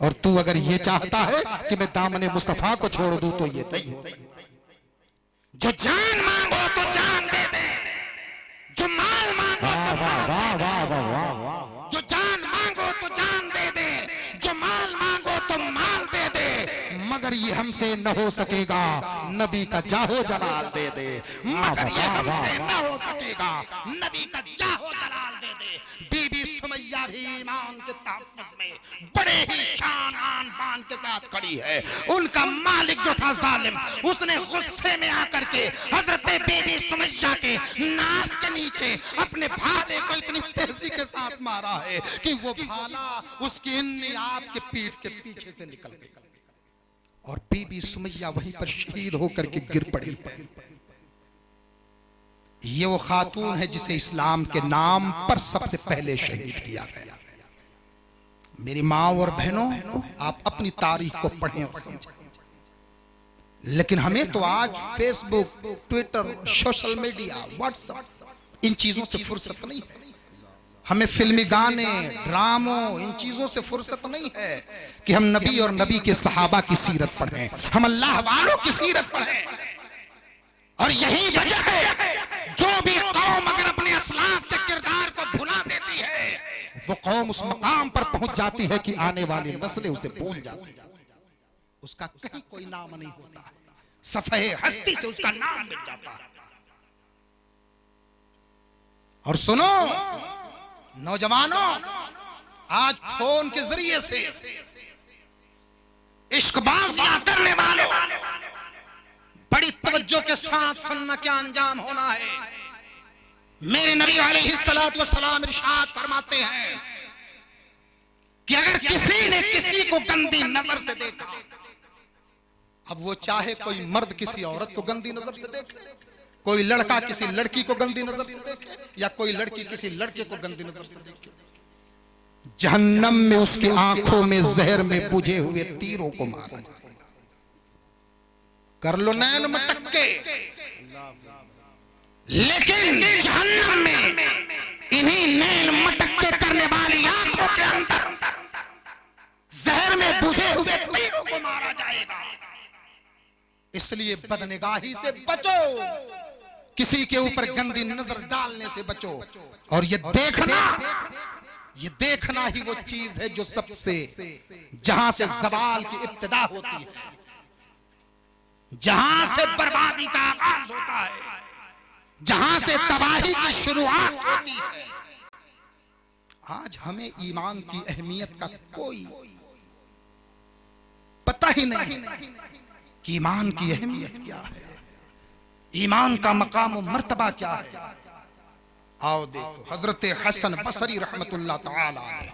और तू अगर ये चाहता है कि मैं दामने मुस्तफा को छोड़ दूं तो ये नहीं हो सकता। जो जान मांगो तो जान दे दे, जो माल मांगो जो जान मांगो तो जान दे दे, जो माल मांगो तो माल दे दे, मगर ये हमसे न हो सकेगा नबी का जाहो जलाल दे दे, मगर ये हमसे न हो सकेगा नबी का जाहो जलाल दे दे। बीबी सुमैया भी ईमान के तहफ़्फ़ुज़ में बड़े ही शान आन बान के साथ खड़ी है। उनका मालिक जो था जालिम, उसने गुस्से में आकर के हजरत बीबी सुमैया के नाक के नीचे अपने भाले को इतनी तेजी के साथ मारा है कि वो भाला उसकी इन्नी आपके पीठ के पीछे से निकल गई और बीबी सुमैया वहीं पर शहीद होकर के गिर पड़ी है। ये वो खातून है जिसे इस्लाम के नाम पर सबसे पहले शहीद किया गया। मेरी माँ और बहनों, आप अपनी तारीख को पढ़ें और समझें, लेकिन हमें तो आज Facebook, Twitter, social media, WhatsApp, इन चीजों से फुर्सत नहीं है। हमें फिल्मी गाने, ड्रामों, इन चीजों से फुर्सत नहीं है कि हम नबी और नबी के सहाबा की सीरत पढ़ें, हम अल्लाह वालों की सीरत पढ़ें। और यही वजह है, जो भी कौम अगर अपने असलाफ के किरदार को भुला देती है, वो कौम उस मकाम पर पहुंच जाती है कि आने वाली नस्लें उसे भूल जाती है, उसका कहीं कोई नाम नहीं होता है, सफ़े हस्ती से उसका नाम मिट जाता है। और सुनो नौजवानों, आज फोन के जरिए से इश्कबाजियां करने वालों, बड़ी तवज्जो के साथ सुनना क्या अंजाम होना है। मेरे नबी अलैहिस्सलातु वस्सलाम इरशाद फरमाते हैं कि अगर किसी ने किसी को गंदी नजर से देखा, अब वो चाहे कोई मर्द किसी औरत को गंदी नजर से देखे, कोई लड़का किसी लड़की को गंदी नजर से देखे, या कोई लड़की किसी लड़के को गंदी नजर से देखे, जहन्नम में उसकी आंखों में जहर में बुझे हुए तीरों को मारा जाएगा। कर लो नैन मटक्के, लेकिन जहन्नम में इन्हीं नैन मटक्के करने वाली आंखों के अंदर जहर में बुझे हुए तीरों को मारा जाएगा। इसलिए बदनिगाही से बचो, किसी के ऊपर गंदी नजर डालने से बचो। और ये देखना ही वो चीज है जो सबसे, जहां से ज़वाल की इब्तिदा होती है, जहां से बर्बादी का आगाज होता है, जहां से तबाही की शुरुआत होती है। आज हमें ईमान की अहमियत का कोई पता ही नहीं है कि ईमान की अहमियत क्या है, ईमान का मकाम और मर्तबा क्या है। आओ देखो, हजरत हसन बसरी रहमतुल्लाह तआला अलैह,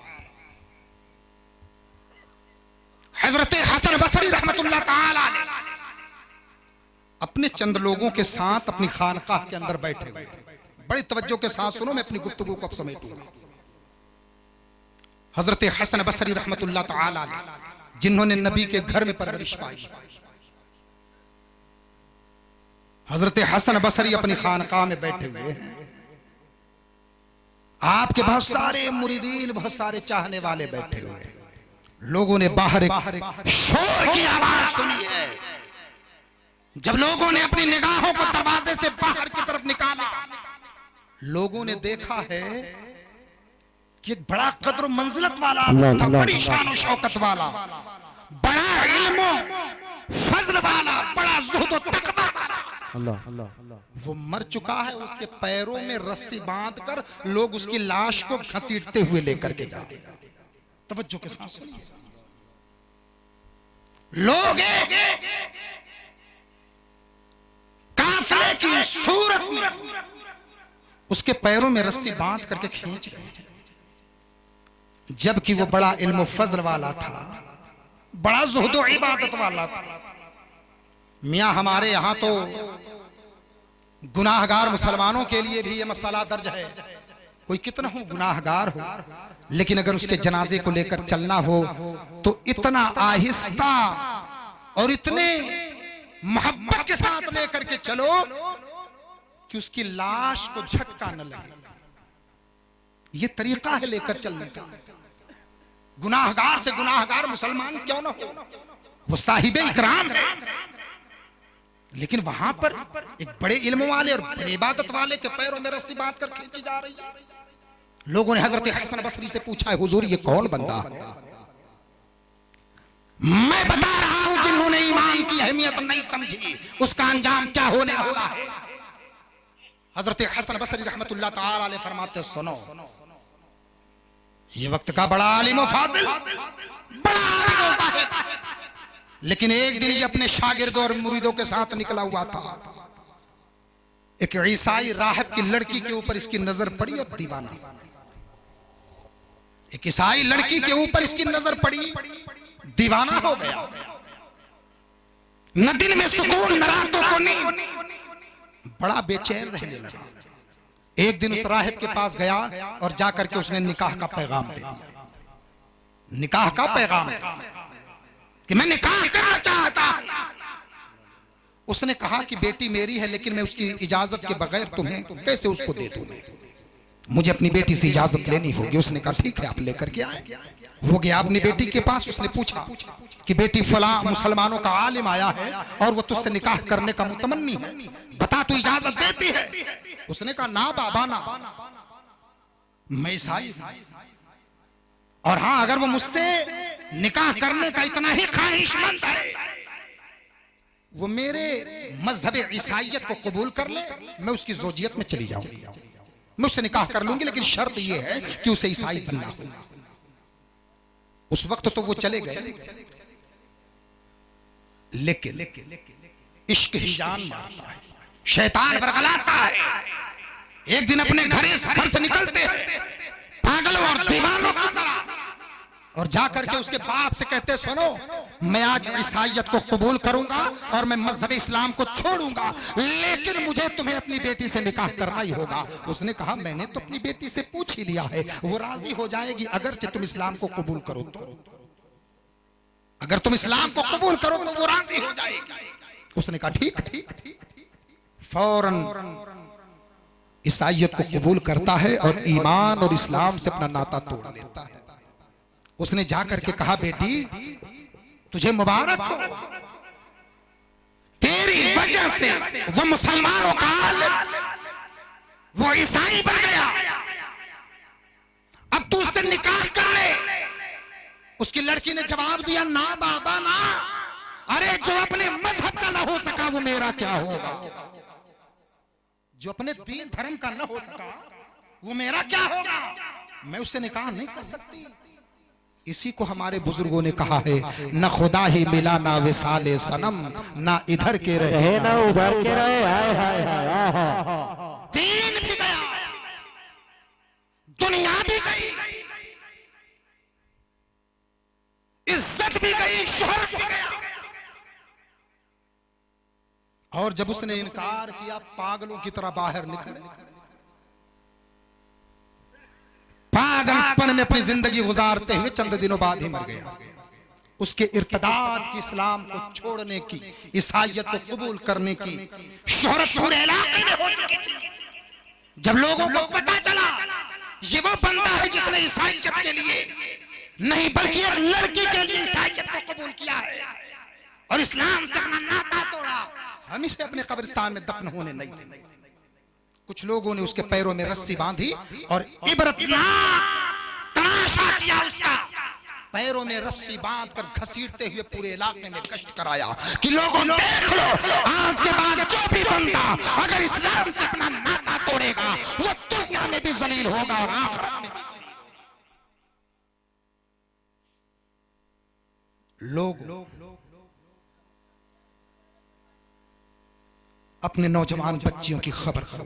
हजरत हसन बसरी रहमतुल्लाह तआला अलैह अपने चंद लोगों के साथ अपनी खानकाह के अंदर बैठे हुए। बड़ी तवज्जो के साथ सुनो, मैं अपनी गुफ्तगू को अब समेटूंगा। हजरत हसन बसरी रहमतुल्लाह तआला अलैह, जिन्होंने नबी के घर में परवरिश पाई, हजरत हसन बसरी अपनी खानकाह में बैठे हुए हैं। आपके बहुत सारे मुरीदीन, बहुत सारे चाहने वाले बैठे हुए हैं। लोगों ने बाहर शोर की आवाज सुनी है। जब लोगों ने अपनी निगाहों को दरवाजे से बाहर की तरफ निकाला, लोगों ने देखा है कि एक बड़ा कद्र मंजिलत वाला था, बड़ी शान और शौकत वाला, बड़ा इल्म फजल वाला, बड़ा ज़ुहद और तक़वा वाला। वो मर चुका है, उसके पैरों में रस्सी बांधकर लोग उसकी लाश को घसीटते हुए लेकर के जा रहे हैं। तवज्जो के साथ सुनिए, लोग काफिले की सूरत में उसके पैरों में रस्सी बांध करके खींच रहे हैं, जबकि वो बड़ा इल्म फजल वाला था, बड़ा ज़ुहद और इबादत वाला था। मियां हमारे यहां तो गुनाहगार मुसलमानों के लिए भी यह मसला दर्ज है। कोई कितना हो गुनाहगार हो, लेकिन अगर उसके जनाजे को लेकर चलना हो तो इतना आहिस्ता और इतने मोहब्बत के साथ लेकर के चलो कि उसकी लाश को झटका न लगे। यह तरीका है लेकर चलने का। गुनाहगार से गुनाहगार मुसलमान क्यों न हो, वो साहिबे इकराम है, लेकिन वहां पर एक बड़े इल्म वाले और बड़े इबादत वाले के पैरों में रस्सी बांध कर खींची जा रही है। लोगों ने हजरत हसन बसरी से पूछा है, हुजूर ये कौन बंदा है? मैं बता रहा हूं, जिन्होंने ईमान की अहमियत नहीं समझी उसका अंजाम क्या होने वाला है। हजरत हसन बसरी रहमतुल्लाह तआला अलैह फरमाते, सुनो, ये वक्त का बड़ा आलिम व फाजिल, बड़ा आबिद व ज़ाहिद, लेकिन एक दिन ये अपने शागिर्दों और मुरीदों के साथ निकला हुआ था। एक ईसाई राहिब की लड़की के ऊपर इसकी नजर पड़ी और दीवाना। एक ईसाई लड़की के ऊपर इसकी नजर पड़ी, दीवाना हो गया। न दिन में सुकून न रातों को नींद, बड़ा बेचैन रहने लगा। एक दिन उस राहिब के पास गया और जाकर के उसने निकाह का पैगाम दे दिया। निकाह का पैगाम दे दिया कि मैं निकाह करना चाहता हूं। उसने कहा कि बेटी मेरी है, लेकिन मैं उसकी इजाजत के बगैर तुम्हें कैसे उसको दे दूं? मैं, मुझे अपनी बेटी से इजाजत लेनी होगी। उसने कहा ठीक है, आप लेकर के आए। वो गया अपनी बेटी के पास। उसने पूछा कि बेटी फला मुसलमानों का आलिम आया है और वो तुझसे निकाह करने का मुतमन्नी है, बता तू इजाजत देती है? उसने कहा ना बाबा ना, मैं ईसाई हूं, और हाँ अगर वो मुझसे निकाह करने का इतना ही ख्वाहिशमंद है, वो मेरे मजहब ईसाइयत को कबूल कर ले, मैं उसकी जोजियत में चली जाऊंगी, मैं उससे निकाह कर लूंगी, लेकिन शर्त यह है कि उसे ईसाई बनना होगा। उस वक्त तो वो चले गए, लेकिन इश्क ही जान मारता है, शैतान बरगलाता है। एक दिन अपने घर से निकलते हैं पागलों और दीवानों की तरह, और जाकर के उसके बाप से कहते, सुनो मैं आज ईसाइयत को कबूल करूंगा और मैं मजहब इस्लाम को छोड़ूंगा, लेकिन मुझे तुम्हें अपनी बेटी से निकाह करना ही होगा। उसने कहा मैंने तो अपनी बेटी से पूछ ही लिया है, वो राजी हो जाएगी अगरचे तुम इस्लाम को कबूल करो तो। अगर तुम इस्लाम को कबूल करो तो वो राजी हो जाएगी। उसने कहा ठीक है। फौरन ईसाइयत को कबूल करता है और ईमान और इस्लाम से अपना नाता तोड़ लेता है। उसने जाकर के कहा बेटी तुझे मुबारक हो, तेरी वजह से वो मुसलमानों का आलिम वो ईसाई बन गया, अब तू उससे निकाह कर ले। उसकी लड़की ने जवाब दिया ना बाबा ना, अरे जो अपने मजहब का ना हो सका वो मेरा क्या होगा, जो अपने दीन धर्म का ना हो सका वो मेरा क्या होगा, मैं उससे निकाह नहीं कर सकती। इसी को हमारे बुजुर्गों ने कहा है, न खुदा ही मिला ना विसाले सनम, ना इधर के रहे ना उधर के रहे। हाय हाय हाय, दीन भी गया, दुनिया भी गई, इज्जत भी गई, शोहरत भी गया। और जब उसने इनकार किया पागलों की तरह बाहर निकले, पागलपन में अपनी जिंदगी गुजारते हुए चंद दिनों बाद ही मर गया। उसके इर्तदाद की, इस्लाम को छोड़ने की, ईसाइयत को कबूल करने की शोहरत पूरे इलाके में हो चुकी थी। जब लोगों को पता चला ये वो बंदा है जिसने ईसाइयत के लिए नहीं बल्कि एक लड़की के लिए ईसाइयत को कबूल किया है और इस्लाम से अपना नाता तोड़ा, हम इसे अपने कब्रिस्तान में दफन होने नहीं देंगे। कुछ लोगों ने उसके पैरों में रस्सी बांधी और इबरतनाक तमाशा किया उसका, पैरों में रस्सी बांधकर घसीटते हुए पूरे इलाके में गश्त कराया कि लोगों देख लो, आज के बाद जो भी बंदा अगर इस्लाम से अपना नाता तोड़ेगा वो दुनिया में भी जलील होगा और आखिरत में भी। लोग अपने नौजवान बच्चियों की खबर करो,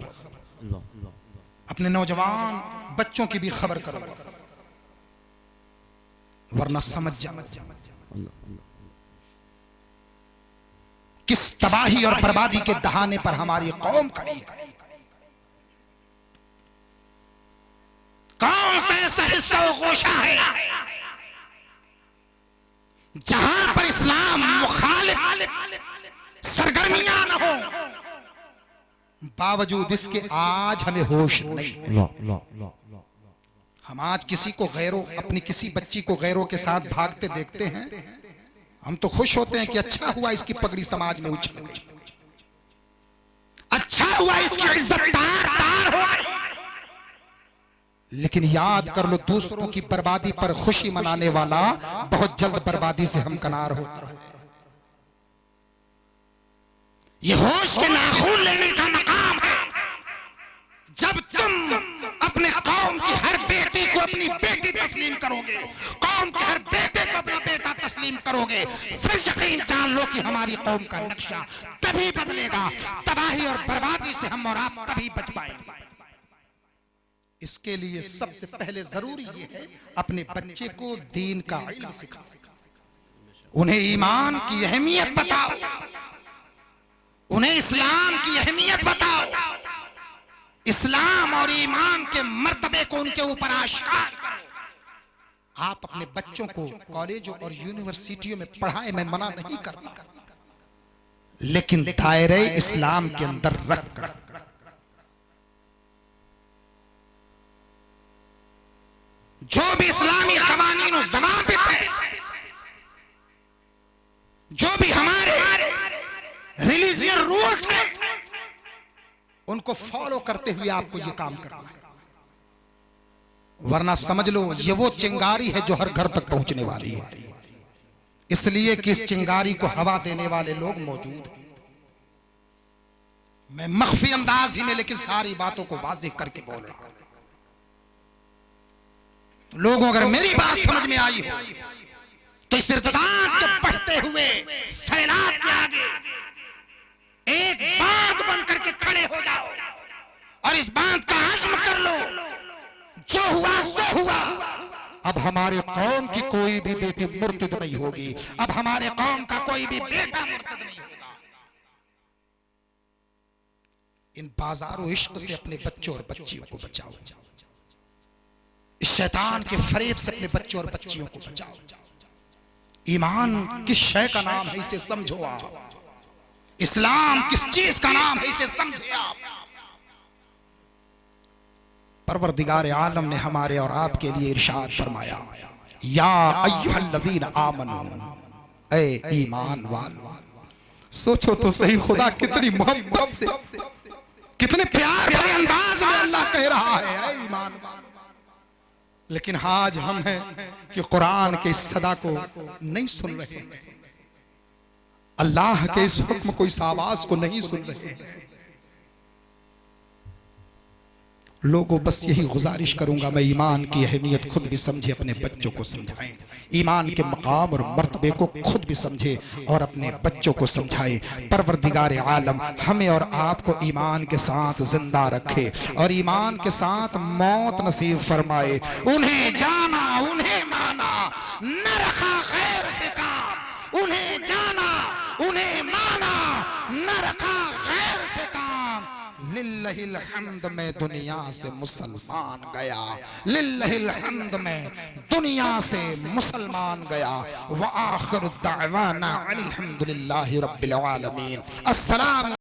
अपने नौजवान बच्चों की भी खबर करो, वरना समझ जाओ किस तबाही और बर्बादी के दहाने पर हमारी कौम खड़ी है। कौन सा ऐसा हिस्सा गोशा है जहां पर इस्लाम मुखालिफ सरगर्मियां न हो, बावजूद इसके आज हमें होश नहीं है। हम आज किसी को गैरों, अपनी किसी बच्ची को गैरों के साथ भागते देखते हैं, हम तो खुश होते हैं कि अच्छा हुआ इसकी पगड़ी समाज में उछल गई, अच्छा हुआ इसकी इज्जत तार तार हो गई। लेकिन याद कर लो, दूसरों की बर्बादी पर खुशी मनाने वाला बहुत जल्द बर्बादी से हमकनार होता है। ये होश के नाखून लेने का मकाम है। जब तुम अपने कौम की हर बेटी को अपनी बेटी तस्लीम करोगे, कौम के हर बेटे को अपना बेटा तस्लीम करोगे, फिर यकीन जान लो कि हमारी कौम का नक्शा तभी बदलेगा। तबाही और बर्बादी से हम और आप तभी बच पाएंगे। इसके लिए सबसे पहले जरूरी ये है अपने बच्चे को दीन का इल्म सिखाओ, उन्हें ईमान की अहमियत बताओ, उन्हें इस्लाम की अहमियत बताओ, इस्लाम और ईमान के मर्तबे को उनके ऊपर आश्कार करो। आप अपने बच्चों को कॉलेजों और यूनिवर्सिटियों में पढ़ाएं, मैं मना नहीं करता, लेकिन दायरे इस्लाम के अंदर रख कर। जो भी इस्लामी कवानीन और ज़वाबित है, जो भी हमारे रिलीजियन रूल्स हैं, उनको फॉलो करते हुए आपको ये काम करना है। वरना समझ लो ये वो चिंगारी है जो हर घर तक पहुंचने वाली है, इसलिए कि इस चिंगारी को हवा देने वाले लोग मौजूद हैं। मैं मख्फी अंदाज ही में लेकिन सारी बातों को वाज़ेह करके बोल रहा हूं। तो लोगों, अगर मेरी बात समझ में आई हो तो इस इर्तिदाद के बढ़ते हुए सैलाब के आगे एक बांध बन करके खड़े हो जाओ और इस बांध का आज़म कर लो, जो हुआ सो हुआ। अब हमारे कौम की कोई भी बेटी मुर्तद नहीं होगी, अब हमारे कौम का कोई भी बेटा मुर्तद नहीं होगा। इन बाजारों इश्क से अपने बच्चों और बच्चियों को बचाओ, इस शैतान के फरेब से अपने बच्चों और बच्चियों को बचाओ। ईमान किस शय का नाम है इसे समझो आप, इस्लाम किस चीज का नाम है इसे समझे आप। परवरदिगार आलम ने हमारे और आपके लिए इरशाद फरमाया, या अय्युहल्लज़ीन आमनू, ए ईमान वालो। सोचो तो सही, खुदा कितनी मोहब्बत से, कितने प्यार भरे अंदाज में अल्लाह कह रहा है, ए ईमान वालो। लेकिन आज हम हैं कि कुरान के इस सदा को नहीं सुन रहे हैं, अल्लाह के इस हुक्म को, इस आवाज को नहीं सुन रहे हैं। लोगों, बस यही गुजारिश करूंगा, मैं ईमान की अहमियत खुद भी समझे, अपने बच्चों को समझाएं, ईमान के मकाम और मर्तबे को खुद भी समझे और अपने बच्चों को समझाए। परवरदिगार आलम हमें और आपको ईमान के साथ जिंदा रखे और ईमान के साथ मौत नसीब फरमाए। उन्हें जाना, उन्हें माना, न रखा गैर से काम, उन्हें जाना, उन्हें माना, न रखा गैर से काम। लिल्लाहिल हम्द में दुनिया से मुसलमान गया, लिल्लाहिल हम्द में दुनिया से मुसलमान गया। व आखिर दावाना अनिल हम्दुलिल्लाहि रब्बिल आलमीन। अस्सलाम।